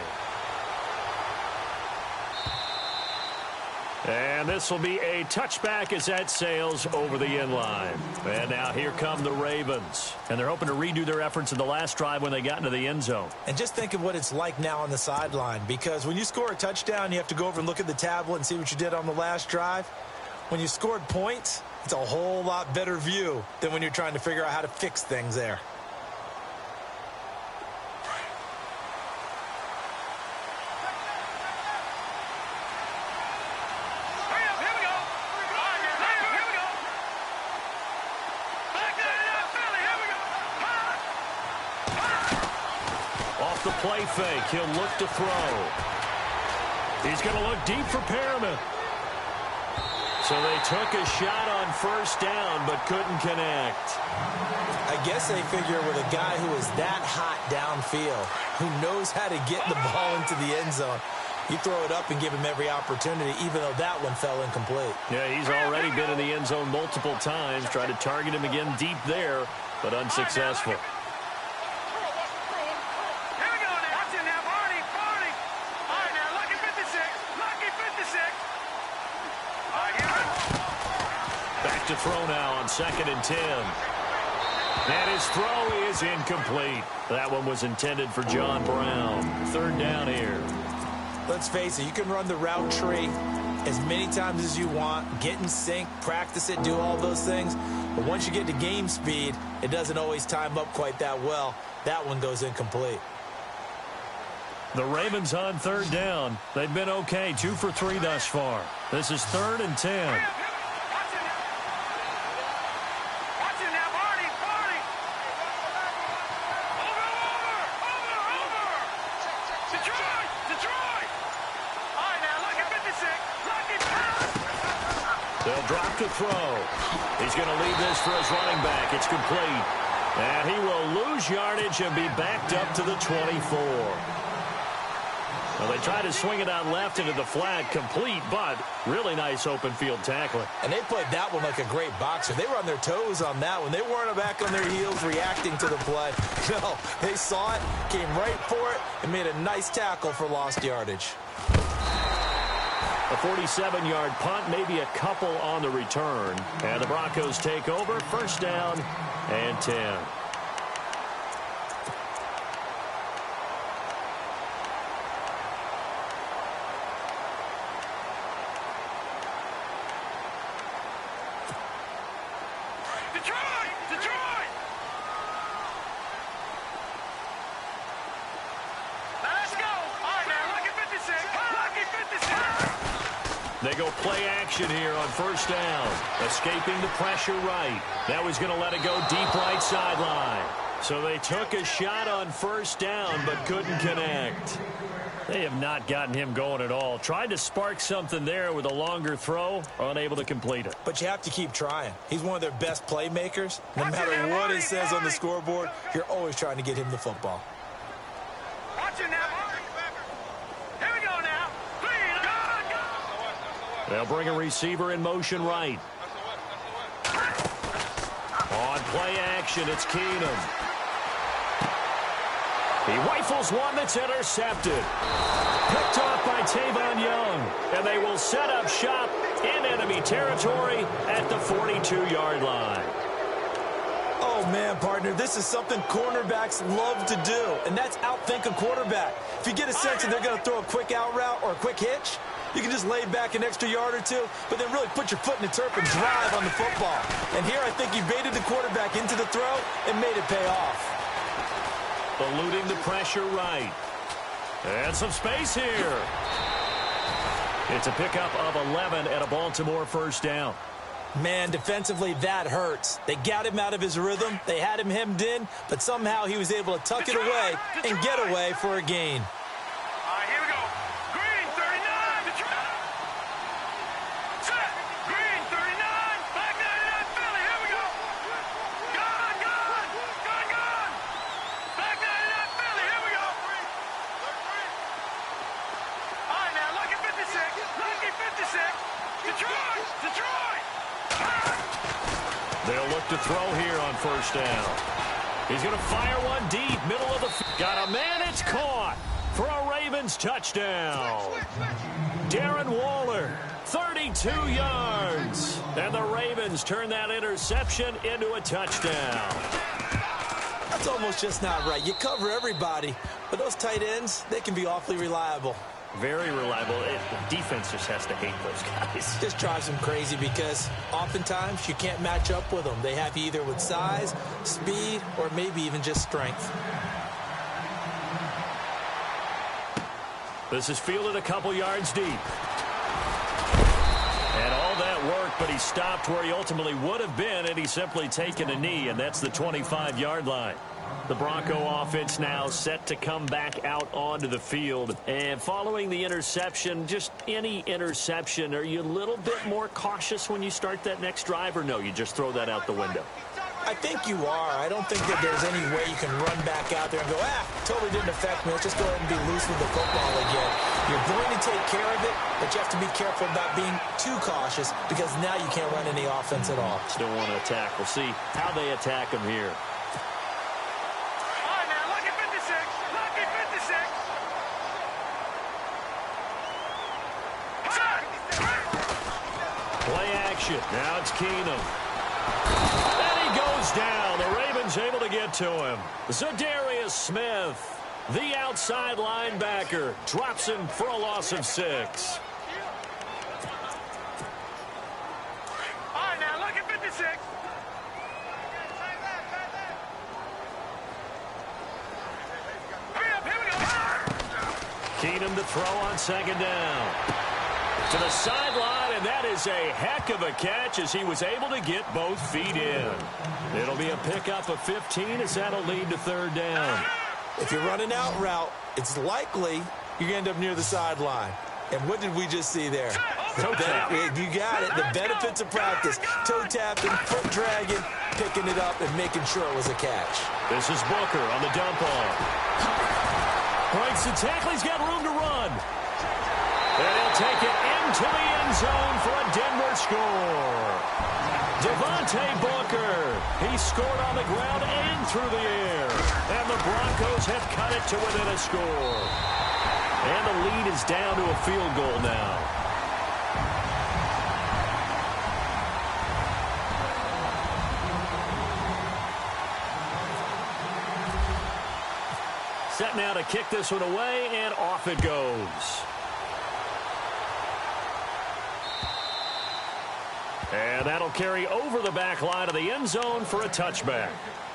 And this will be a touchback as that sails over the end line. And now here come the Ravens. And they're hoping to redo their efforts in the last drive when they got into the end zone. And just think of what it's like now on the sideline. Because when you score a touchdown, you have to go over and look at the tablet and see what you did on the last drive. When you scored points, it's a whole lot better view than when you're trying to figure out how to fix things there. Off the play fake, he'll look to throw. He's going to look deep for Perriman. So they took a shot on first down, but couldn't connect. I guess they figure with a guy who is that hot downfield, who knows how to get the ball into the end zone, you throw it up and give him every opportunity, even though that one fell incomplete. Yeah, he's already been in the end zone multiple times. Tried to target him again deep there, but unsuccessful. Back to throw now on 2nd and 10. And his throw is incomplete. That one was intended for John Brown. 3rd down here. Let's face it, you can run the route tree as many times as you want, get in sync, practice it, do all those things. But once you get to game speed, it doesn't always time up quite that well. That one goes incomplete. The Ravens on 3rd down. They've been okay, 2 for 3 thus far. This is 3rd and 10. They'll drop to throw. He's going to leave this for his running back. It's complete. And he will lose yardage and be backed up to the 24. Well, they try to swing it out left into the flat, complete, but really nice open field tackling. And they played that one like a great boxer. They were on their toes on that one. They weren't back on their heels reacting to the play. No, they saw it, came right for it, and made a nice tackle for lost yardage. A 47-yard punt, maybe a couple on the return. And the Broncos take over, 1st down and 10. They go play action here on 1st down. Escaping the pressure right. Now he's going to let it go deep right sideline. So they took a shot on 1st down but couldn't connect. They have not gotten him going at all. Tried to spark something there with a longer throw, unable to complete it. But you have to keep trying. He's one of their best playmakers. No matter what it says on the scoreboard, you're always trying to get him the football. They'll bring a receiver in motion right. On play action, it's Keenum. He rifles one that's intercepted. Picked off by Tavon Young. And they will set up shop in enemy territory at the 42-yard line. Oh, man, partner, this is something cornerbacks love to do, and that's outthink a quarterback. If you get a sense that they're going to throw a quick out route or a quick hitch, you can just lay back an extra yard or two, but then really put your foot in the turf and drive on the football. And here I think you baited the quarterback into the throw and made it pay off. Eluding the pressure right. And some space here. It's a pickup of 11 at a Baltimore 1st down. Man, defensively, that hurts. They got him out of his rhythm. They had him hemmed in, but somehow he was able to tuck it away and get away for a gain. Here we go. Green, 39. Detroit. Set. Green, 39. Back 99, Philly. Here we go. Gone. Back 99, Philly. Here we go. All right, now, lucky 56. Lucky 56. Detroit. They'll look to throw here on 1st down. He's going to fire one deep, middle of the field. Got a man, it's caught for a Ravens touchdown. Darren Waller, 32 yards. And the Ravens turn that interception into a touchdown. That's almost just not right. You cover everybody, but those tight ends, they can be awfully reliable. Very reliable. Defense just has to hate those guys. Just drives them crazy because oftentimes you can't match up with them. They have you either with size, speed, or maybe even just strength. This is fielded a couple yards deep. And all that work, but he stopped where he ultimately would have been, and he's simply taken a knee, and that's the 25-yard line. The Bronco offense now set to come back out onto the field. And following the interception, just any interception, are you a little bit more cautious when you start that next drive, or no, you just throw that out the window? I think you are. I don't think that there's any way you can run back out there and go, totally didn't affect me. Let's just go ahead and be loose with the football again. You're going to take care of it, but you have to be careful about being too cautious because now you can't run any offense at all. Still want to attack. We'll see how they attack him here. All right, now, lucky 56. Lucky 56. Play action. Now it's Keenum. And he goes down. The Ravens able to get to him. Zadarius Smith, the outside linebacker, drops him for a loss of 6. All right, now, lucky 56. Hurry up, here we go. Keenum to throw on second down. To the sideline, and that is a heck of a catch as he was able to get both feet in. It'll be a pickup of 15 as that'll lead to third down. If you're running out route, it's likely you're going to end up near the sideline. And what did we just see there? Toe tap. You got it. The benefits of practice. Toe tapping, foot dragging, picking it up, and making sure it was a catch. This is Booker on the dump off. Breaks the tackle. He's got room to run. And he'll take it into the end zone for a Denver score. Devontae Booker. He scored on the ground and through the air. And the Broncos have cut it to within a score. And the lead is down to a field goal now. Set now to kick this one away, and off it goes. And that'll carry over the back line of the end zone for a touchback.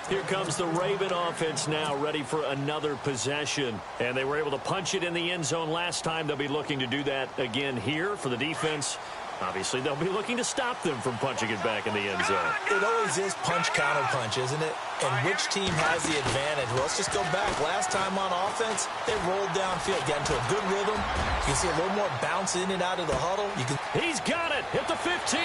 Here comes the Raven offense now, ready for another possession. And they were able to punch it in the end zone last time. They'll be looking to do that again here for the defense. Obviously, they'll be looking to stop them from punching it back in the end zone. It always is punch-counter-punch, isn't it? And which team has the advantage? Well, let's just go back. Last time on offense, they rolled downfield, got into a good rhythm. You can see a little more bounce in and out of the huddle. He's got it at the 15.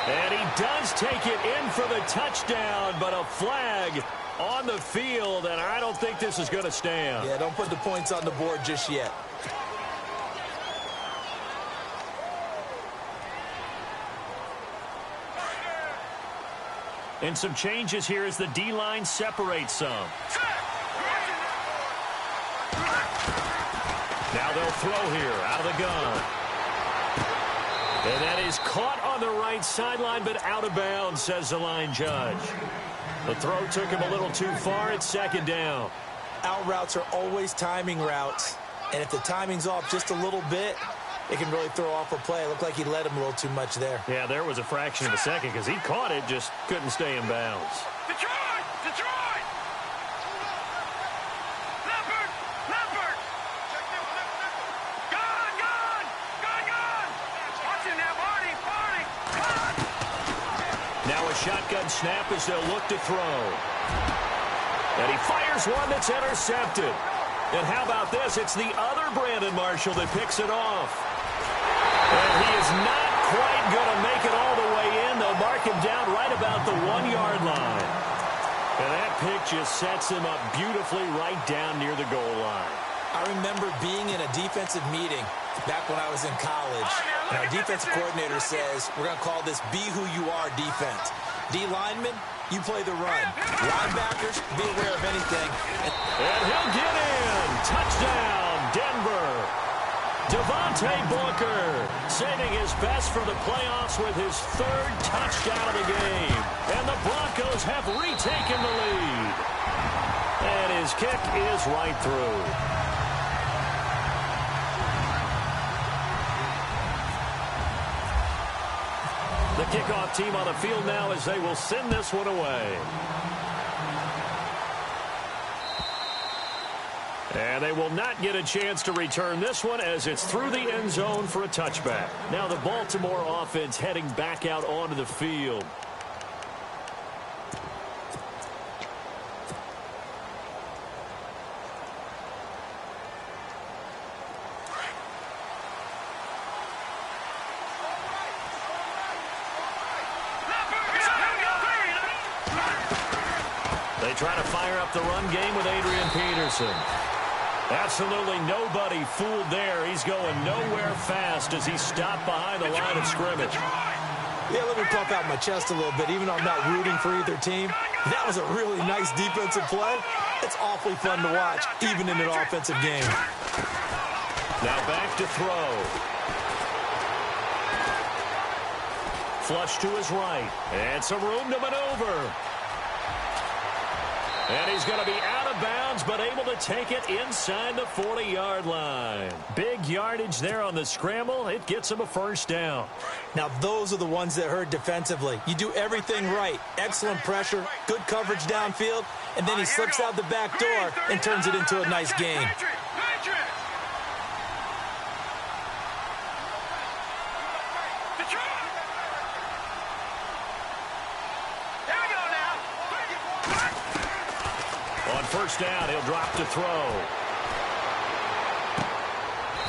And he does take it in for the touchdown, but a flag on the field, and I don't think this is going to stand. Yeah, don't put the points on the board just yet. And some changes here as the D-line separates some. Now they'll throw here out of the gun. And that is caught on the right sideline, but out of bounds, says the line judge. The throw took him a little too far. It's second down. Out routes are always timing routes. And if the timing's off just a little bit, it can really throw off a play. It looked like he led him a little too much there. Yeah, there was a fraction of a second because he caught it, just couldn't stay in bounds. Detroit! Detroit! Leopard! Leopard! Gone! Gone! Gone! Gone! Watch him now, Marty! Marty! Gone! Now a shotgun snap as they'll look to throw. And he fires one that's intercepted. And how about this? It's the other Brandon Marshall that picks it off. And he is not quite going to make it all the way in. They'll mark him down right about the 1-yard line. And that pick just sets him up beautifully right down near the goal line. I remember being in a defensive meeting back when I was in college. And our defensive coordinator says, we're going to call this Be Who You Are defense. D linemen, you play the run. Linebackers, be aware of anything. And he'll get in. Touchdown, Denver. Devontae Booker saving his best for the playoffs with his third touchdown of the game. And the Broncos have retaken the lead. And his kick is right through. Kickoff team on the field now as they will send this one away. And they will not get a chance to return this one as it's through the end zone for a touchback. Now the Baltimore offense heading back out onto the field. They try to fire up the run game with Adrian Peterson. Absolutely nobody fooled there. He's going nowhere fast as he stopped behind the line of scrimmage. Yeah, let me puff out my chest a little bit. Even though I'm not rooting for either team, that was a really nice defensive play. It's awfully fun to watch, even in an offensive game. Now back to throw. Flush to his right. And some room to maneuver. And he's going to be out of bounds, but able to take it inside the 40-yard line. Big yardage there on the scramble. It gets him a first down. Now, those are the ones that hurt defensively. You do everything right. Excellent pressure, good coverage downfield, and then he slips out the back door and turns it into a nice gain. First down, he'll drop to throw.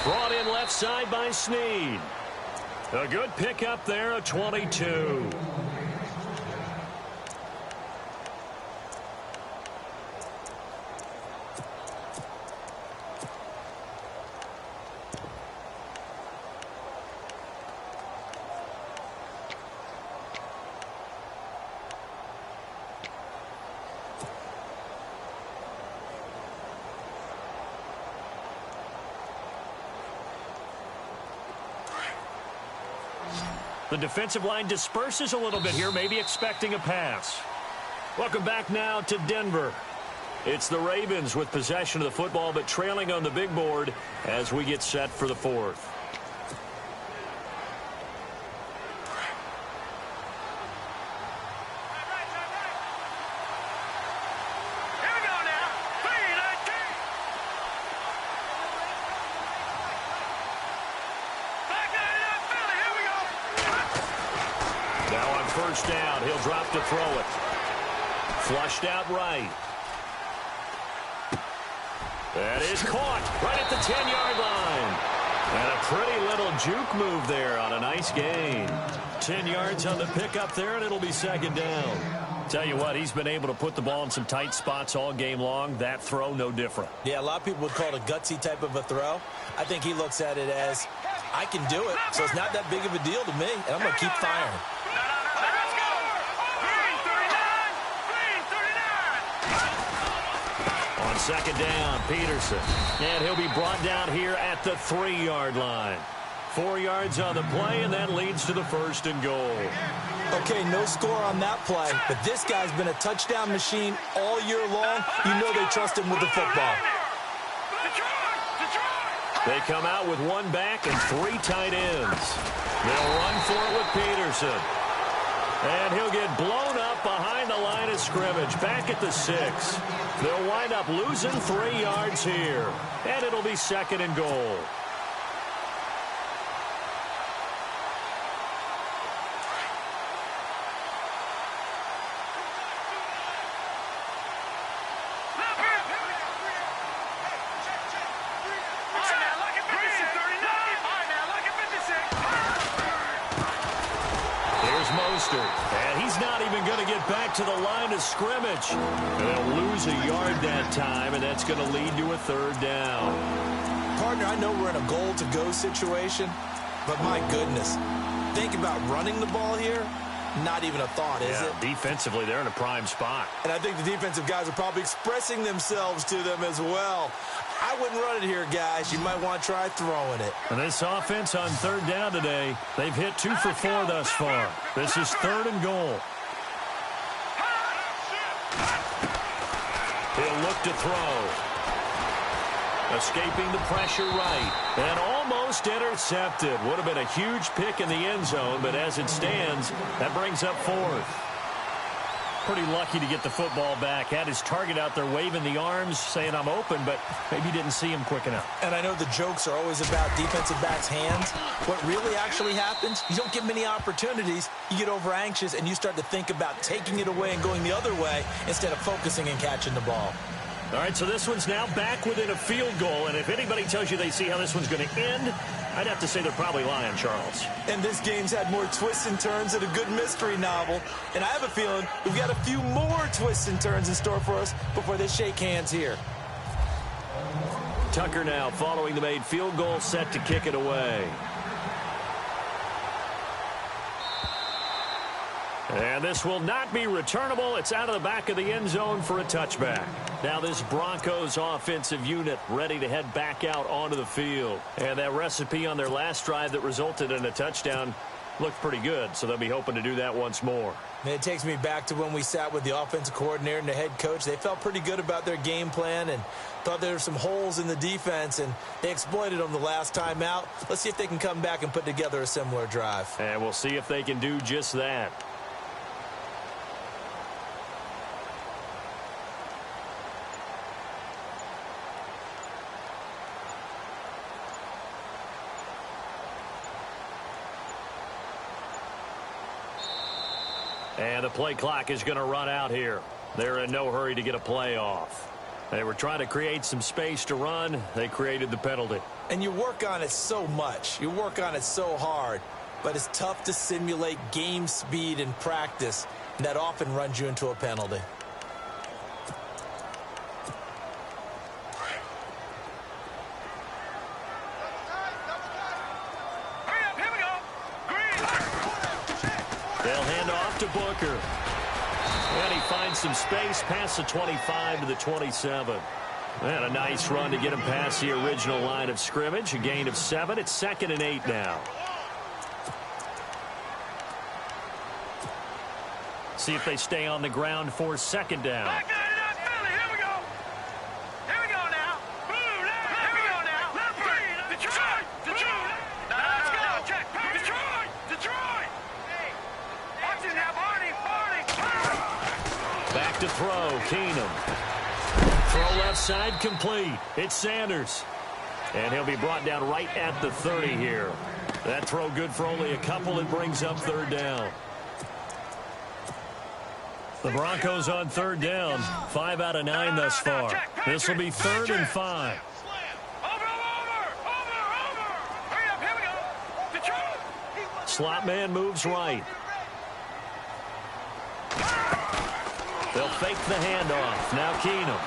Brought in left side by Snead. A good pickup there, a 22. The defensive line disperses a little bit here, maybe expecting a pass. Welcome back now to Denver. It's the Ravens with possession of the football, but trailing on the big board as we get set for the fourth. First down, he'll drop to throw it. Flushed out right. That is caught right at the 10-yard line. And a pretty little juke move there on a nice gain. 10 yards on the pickup there, and it'll be second down. Tell you what, he's been able to put the ball in some tight spots all game long. That throw, no different. Yeah, a lot of people would call it a gutsy type of a throw. I think he looks at it as, I can do it, so it's not that big of a deal to me, and I'm going to keep firing. On second down, Peterson. And he'll be brought down here at the 3-yard line. 4 yards on the play, and that leads to the first and goal. Okay, no score on that play, but this guy's been a touchdown machine all year long. You know they trust him with the football. They come out with one back and 3 tight ends. They'll run for it with Peterson. And he'll get blown up behind the line of scrimmage, back at the 6. They'll wind up losing 3 yards here. And it'll be second and goal. And he's not even going to get back to the line of scrimmage. And they'll lose a yard that time, and that's going to lead to a third down. Partner, I know we're in a goal-to-go situation, but my goodness, think about running the ball here. Not even a thought, is it? Defensively, they're in a prime spot. And I think the defensive guys are probably expressing themselves to them as well. I wouldn't run it here, guys. You might want to try throwing it. And this offense on third down today, they've hit 2 for 4 thus far. This is third and goal. He'll look to throw. Escaping the pressure right. And almost intercepted. Would have been a huge pick in the end zone, but as it stands, that brings up fourth. Pretty lucky to get the football back. Had his target out there waving the arms, saying I'm open, but maybe didn't see him quick enough. And I know the jokes are always about defensive backs' hands. What really actually happens, you don't get many opportunities. You get over anxious, and you start to think about taking it away and going the other way instead of focusing and catching the ball. All right, so this one's now back within a field goal, and if anybody tells you they see how this one's going to end, I'd have to say they're probably lying, Charles. And this game's had more twists and turns than a good mystery novel. And I have a feeling we've got a few more twists and turns in store for us before they shake hands here. Tucker now following the made field goal, set to kick it away. And this will not be returnable. It's out of the back of the end zone for a touchback. Now this Broncos offensive unit ready to head back out onto the field. And that recipe on their last drive that resulted in a touchdown looked pretty good, so they'll be hoping to do that once more. And it takes me back to when we sat with the offensive coordinator and the head coach. They felt pretty good about their game plan and thought there were some holes in the defense, and they exploited them the last time out. Let's see if they can come back and put together a similar drive. And we'll see if they can do just that. And the play clock is going to run out here. They're in no hurry to get a play off. They were trying to create some space to run. They created the penalty. And you work on it so much. You work on it so hard. But it's tough to simulate game speed in practice. And that often runs you into a penalty. They'll hand off to Booker. And he finds some space past the 25 to the 27. And a nice run to get him past the original line of scrimmage. A gain of 7. It's 2nd and 8 now. See if they stay on the ground for 2nd down. Back there, Philly. Here we go. Here we go now. Here we go now. Detroit. Detroit. Let's go. Check. Detroit. Detroit. Watch it now, Barney. Back to throw. Keenum. Throw left side complete. It's Sanders. And he'll be brought down right at the 30 here. That throw good for only a couple. It brings up 3rd down. The Broncos on 3rd down. 5 out of 9 thus far. This will be 3rd and 5. Over. Hurry up. Here we go. Detroit. Slot man moves right. They'll fake the handoff. Now Keenum.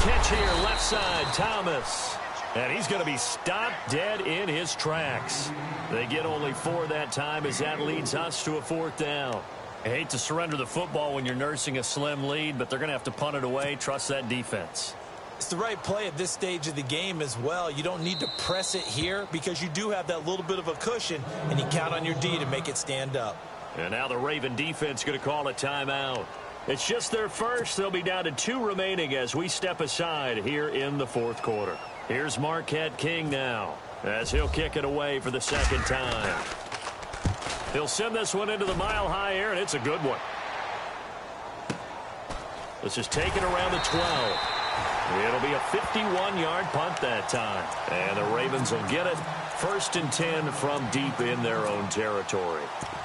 Catch here, left side, Thomas. And he's going to be stopped dead in his tracks. They get only 4 that time as that leads us to a 4th down. I hate to surrender the football when you're nursing a slim lead, but they're going to have to punt it away. Trust that defense. It's the right play at this stage of the game as well. You don't need to press it here because you do have that little bit of a cushion, and you count on your D to make it stand up. And now the Raven defense going to call a timeout. It's just their first. They'll be down to 2 remaining as we step aside here in the 4th quarter. Here's Marquette King now as he'll kick it away for the 2nd time. He'll send this one into the mile-high air, and it's a good one. This is taken around the 12. It'll be a 51-yard punt that time. And the Ravens will get it. 1st and 10 from deep in their own territory.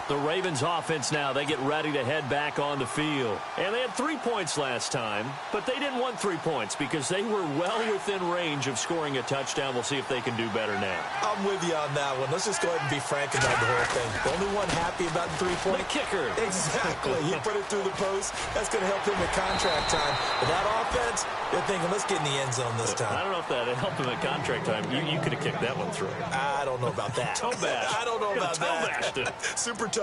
The Ravens offense now, they get ready to head back on the field. And they had 3 points last time, but they didn't want 3 points because they were well within range of scoring a touchdown. We'll see if they can do better now. I'm with you on that one. Let's just go ahead and be frank about the whole thing. The only one happy about the 3-point. The kicker. Exactly. He put it through the post. That's going to help him at contract time. But that offense, they're thinking, let's get in the end zone this time. I don't know if that helped him at contract time. You could have kicked that one through. I don't know about that. Toe bash. I don't know about that. Toe bashed it. Super toe.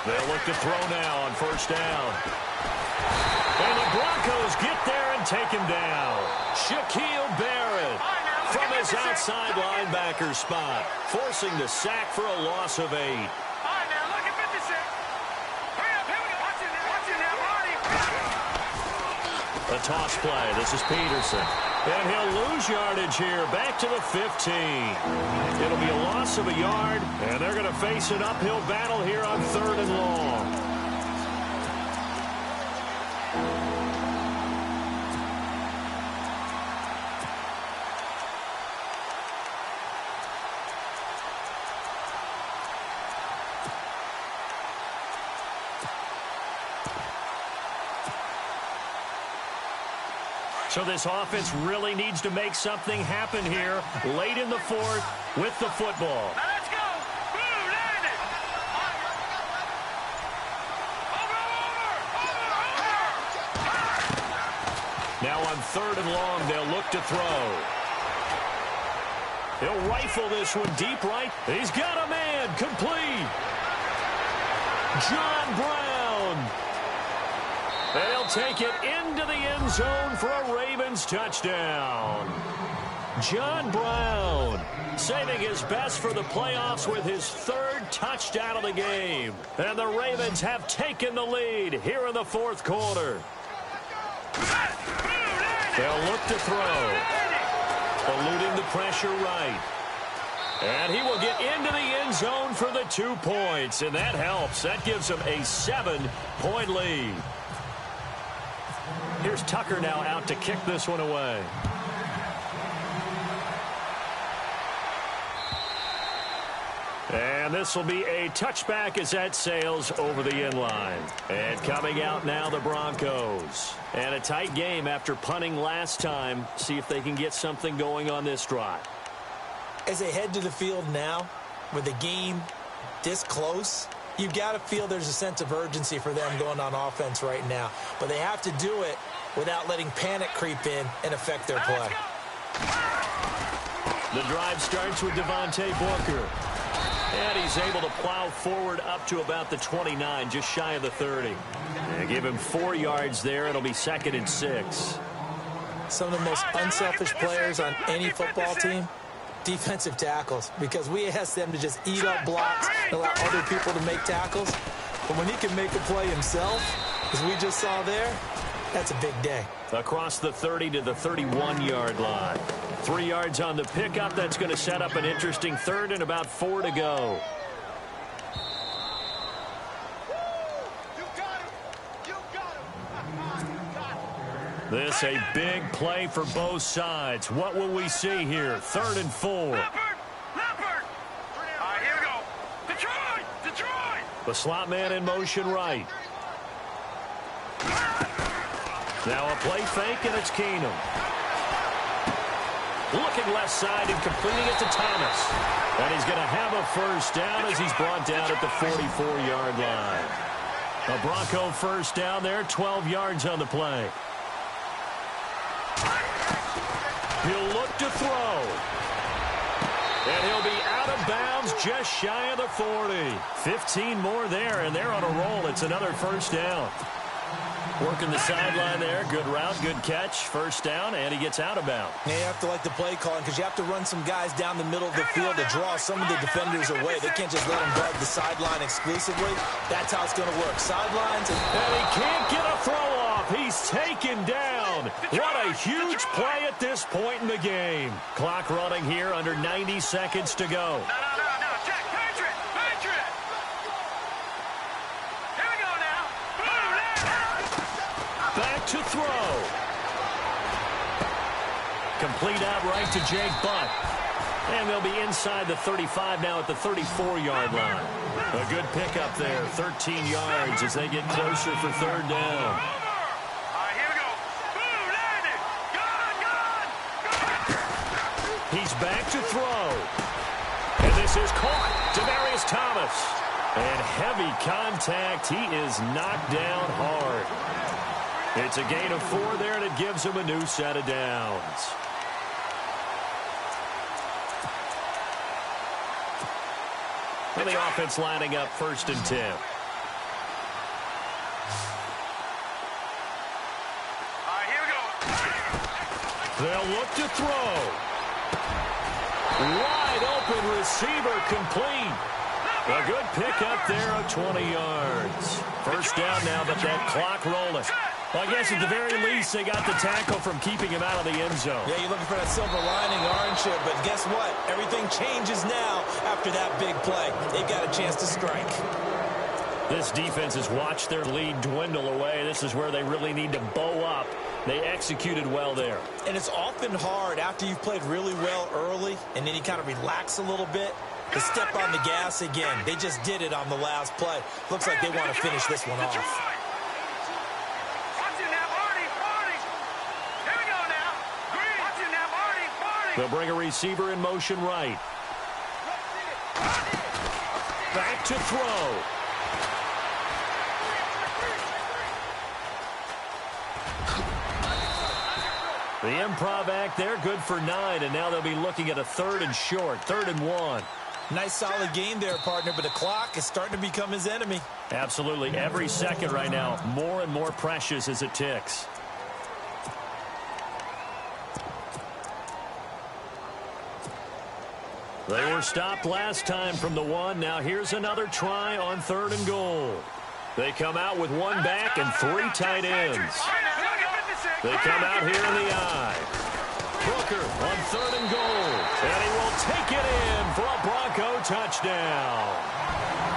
They'll look to throw now on first down. And the Broncos get there and take him down. Shaquille Barrett from his outside linebacker spot, forcing the sack for a loss of 8. All right, now look at 56. Hurry up, here we go. Watch it now, Marty. A toss play. This is Peterson. And he'll lose yardage here, back to the 15. It'll be a loss of a yard, and they're going to face an uphill battle here on 3rd and long. So this offense really needs to make something happen here late in the 4th with the football. Now let's go. Boom, land it. Over. Now on 3rd and long, they'll look to throw. He'll rifle this one deep right. He's got a man, complete. John Brown. And he'll take it into the end zone for a Ravens touchdown. John Brown saving his best for the playoffs with his 3rd touchdown of the game. And the Ravens have taken the lead here in the 4th quarter. They'll look to throw. Eluding the pressure right. And he will get into the end zone for the 2 points. And that helps. That gives him a 7-point lead. Here's Tucker now out to kick this one away. And this will be a touchback as that sails over the end line. And coming out now, the Broncos. And a tight game after punting last time. See if they can get something going on this drive. As they head to the field now, with the game this close, you've got to feel there's a sense of urgency for them going on offense right now. But they have to do it without letting panic creep in and affect their play. The drive starts with Devontae Booker. And he's able to plow forward up to about the 29, just shy of the 30. And give him 4 yards there. It'll be 2nd and 6. Some of the most unselfish players on any football team, defensive tackles, because we ask them to just eat up blocks and allow other people to make tackles. But when he can make a play himself, as we just saw there, that's a big day. Across the 30 to the 31-yard line. 3 yards on the pickup. That's going to set up an interesting 3rd and about 4 to go. This a big play for both sides. What will we see here? 3rd and 4. Leopard. All right, here we go. Detroit. The slot man in motion right. Now a play fake, and it's Keenum. Looking left side and completing it to Thomas. And he's going to have a first down as he's brought down at the 44-yard line. A Bronco first down there, 12 yards on the play. He'll look to throw. And he'll be out of bounds just shy of the 40. 15 more there, and they're on a roll. It's another first down. Working the sideline there. Good route, good catch. First down, and he gets out of bounds. Yeah, you have to like the play calling because you have to run some guys down the middle of the field to draw some of the defenders away. They can't just let them guard the sideline exclusively. That's how it's going to work. Sidelines. And he can't get a throw off. He's taken down. What a huge play at this point in the game. Clock running here under 90 seconds to go. No. Check. Patriot. Here we go now. Boom, Back to throw. Complete out right to Jake Butt. And they'll be inside the 35 now at the 34-yard line. A good pickup there, 13 yards as they get closer for 3rd down. All right, here we go. Boom, landed. Gone. He's back to throw. And this is caught. Demaryius Thomas. And heavy contact. He is knocked down hard. It's a gain of 4 there, and it gives him a new set of downs. And the offense lining up 1st and 10. They'll look to throw. Wide open receiver complete. A good pickup there of 20 yards. First down now, but that clock rolling. Well, I guess at the very least, they got the tackle from keeping him out of the end zone. Yeah, you're looking for that silver lining, aren't you? But guess what? Everything changes now after that big play. They got a chance to strike. This defense has watched their lead dwindle away. This is where they really need to bow up. They executed well there. And it's often hard after you've played really well early and then you kind of relax a little bit to step on the gas again. They just did it on the last play. Looks like they want to finish this one off. They'll bring a receiver in motion right. Back to throw. The improv act there, good for 9, and now they'll be looking at a 3rd and short, 3rd and 1. Nice solid game there, partner, but the clock is starting to become his enemy. Absolutely. Every second right now, more and more precious as it ticks. They were stopped last time from the 1. Now here's another try on 3rd and goal. They come out with 1 back and 3 tight ends. They come out here in the I. Booker on 3rd and goal. And he will take it in for a Bronco touchdown.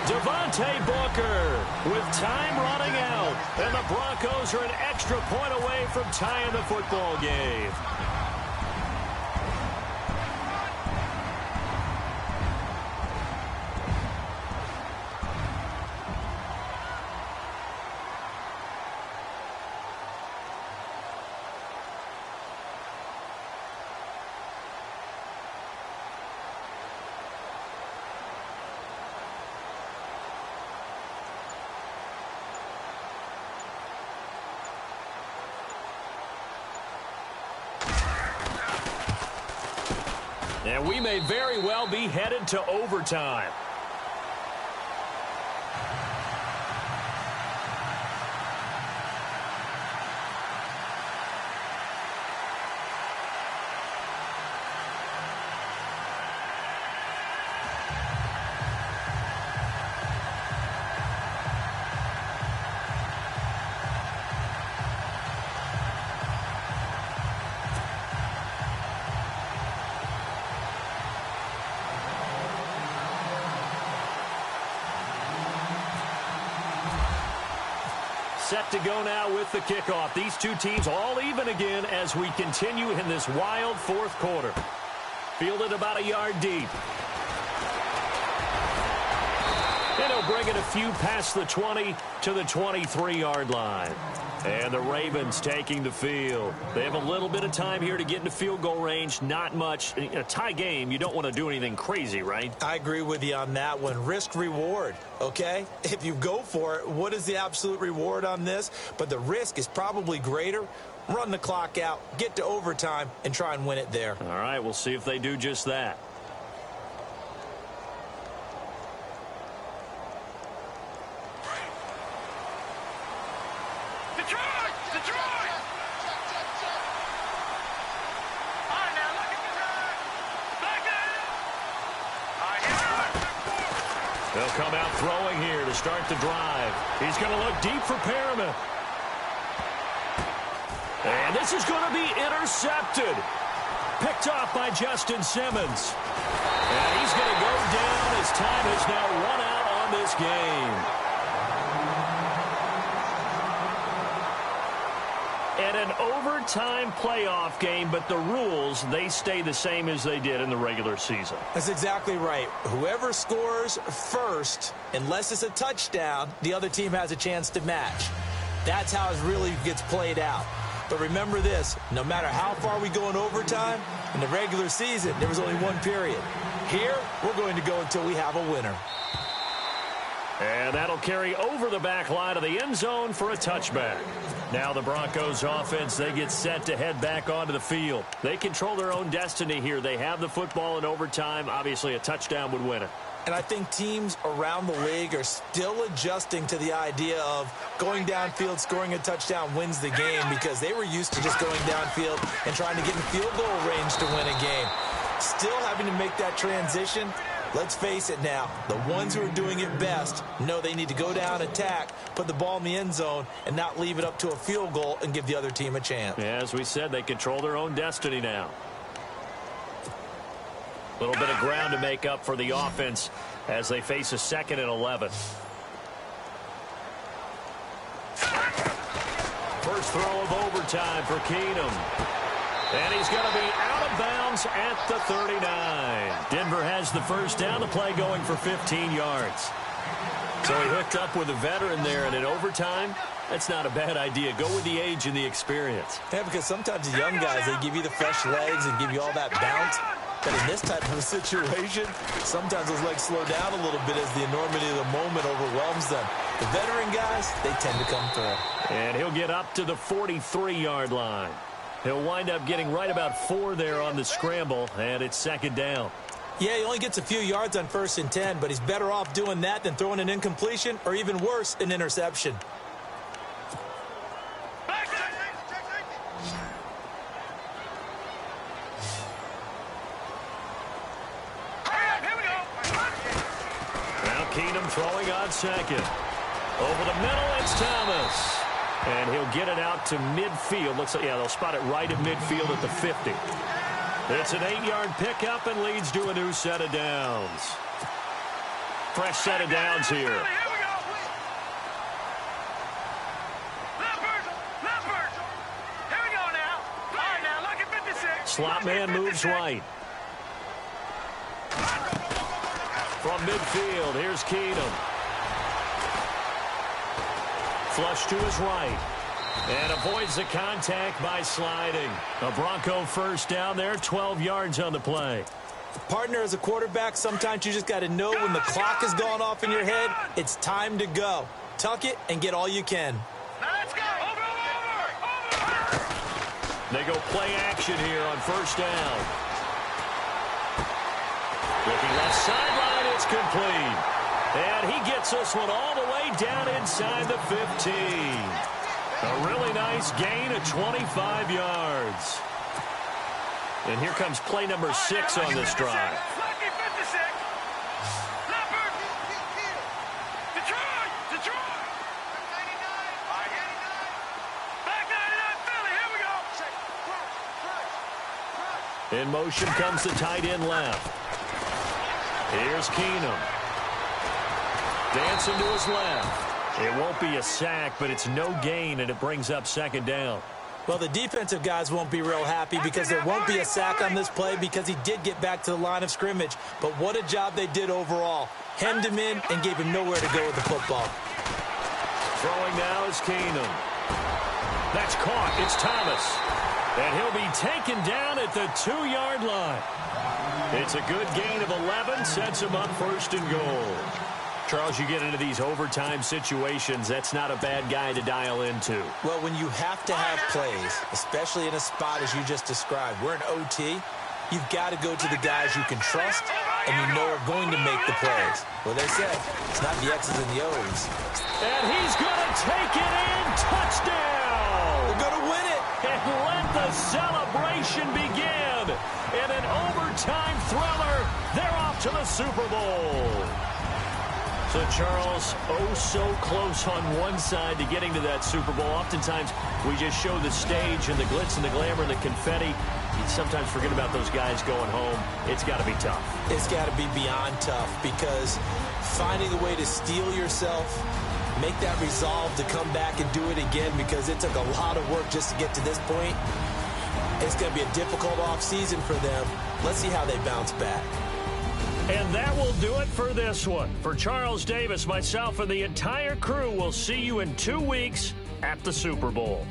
Devontae Booker with time running out. And the Broncos are an extra point away from tying the football game. And we may very well be headed to overtime. Set to go now with the kickoff. These two teams all even again as we continue in this wild 4th quarter. Fielded about a yard deep. And he'll bring it a few past the 20 to the 23-yard line. And the Ravens taking the field. They have a little bit of time here to get into field goal range. Not much. In a tie game, you don't want to do anything crazy, right? I agree with you on that one. Risk reward, okay? If you go for it, what is the absolute reward on this? But the risk is probably greater. Run the clock out, get to overtime, and try and win it there. All right, we'll see if they do just that. They'll come out throwing here to start the drive. He's going to look deep for Perriman. And this is going to be intercepted. Picked off by Justin Simmons. And he's going to go down as time has now run out on this game. And an overtime playoff game, but the rules, they stay the same as they did in the regular season. That's exactly right. Whoever scores first, unless it's a touchdown, the other team has a chance to match. That's how it really gets played out. But remember this, no matter how far we go in overtime, in the regular season, there was only 1 period. Here, we're going to go until we have a winner. And that'll carry over the back line of the end zone for a touchback. Now the Broncos offense, they get set to head back onto the field. They control their own destiny here. They have the football in overtime. Obviously, a touchdown would win it. And I think teams around the league are still adjusting to the idea of going downfield, scoring a touchdown wins the game, because they were used to just going downfield and trying to get in field goal range to win a game. Still having to make that transition. Let's face it now, the ones who are doing it best know they need to go down, attack, put the ball in the end zone, and not leave it up to a field goal and give the other team a chance. Yeah, as we said, they control their own destiny now. A little bit of ground to make up for the offense as they face a 2nd and 11. First throw of overtime for Keenum. And he's going to be out of bounds at the 39. Denver has the first down. The play going for 15 yards. So he hooked up with a veteran there, and in overtime, that's not a bad idea. Go with the age and the experience. Yeah, because sometimes the young guys, they give you the fresh legs and give you all that bounce. But in this type of a situation, sometimes those legs slow down a little bit as the enormity of the moment overwhelms them. The veteran guys, they tend to come through. And he'll get up to the 43-yard line. He'll wind up getting right about 4 there on the scramble, and it's 2nd down. Yeah, he only gets a few yards on 1st and 10, but he's better off doing that than throwing an incompletion or, even worse, an interception. Keenum throwing on 2nd. Over the middle, it's Thomas. And he'll get it out to midfield. Looks like, yeah, they'll spot it right at midfield at the 50. It's an 8-yard pickup and leads to a new set of downs. Fresh set of downs here. Slot man moves right. From midfield, here's Keenum. Flush to his right. And avoids the contact by sliding. A Bronco first down there, 12 yards on the play. Partner, as a quarterback, sometimes you just got to know when the clock has gone off in your head, it's time to go. Tuck it and get all you can. Let's go! Over! They go play action here on first down. Looking left sideline, it's complete. And he gets this one all the way down inside the 15. A really nice gain of 25 yards. And here comes play number 6 on this drive. In motion comes the tight end left. Here's Keenum. Dancing to his left. It won't be a sack, but it's no gain, and it brings up 2nd down. Well, the defensive guys won't be real happy because there won't be a sack on this play because he did get back to the line of scrimmage. But what a job they did overall. Hemmed him in and gave him nowhere to go with the football. Throwing now is Keenum. That's caught. It's Thomas. And he'll be taken down at the 2-yard line. It's a good gain of 11, sets him up 1st and goal. Charles, you get into these overtime situations, that's not a bad guy to dial into. Well, when you have to have plays, especially in a spot as you just described, we're in OT, you've got to go to the guys you can trust and you know are going to make the plays. Well, they say it's not the X's and the O's. And he's going to take it in. Touchdown! They're going to win it. And let the celebration begin. In an overtime thriller, they're off to the Super Bowl. So, Charles, oh so close on one side to getting to that Super Bowl. Oftentimes, we just show the stage and the glitz and the glamour and the confetti. You sometimes forget about those guys going home. It's got to be tough. It's got to be beyond tough because finding a way to steel yourself, make that resolve to come back and do it again because it took a lot of work just to get to this point. It's going to be a difficult offseason for them. Let's see how they bounce back. And that will do it for this one. For Charles Davis, myself, and the entire crew, we'll see you in 2 weeks at the Super Bowl.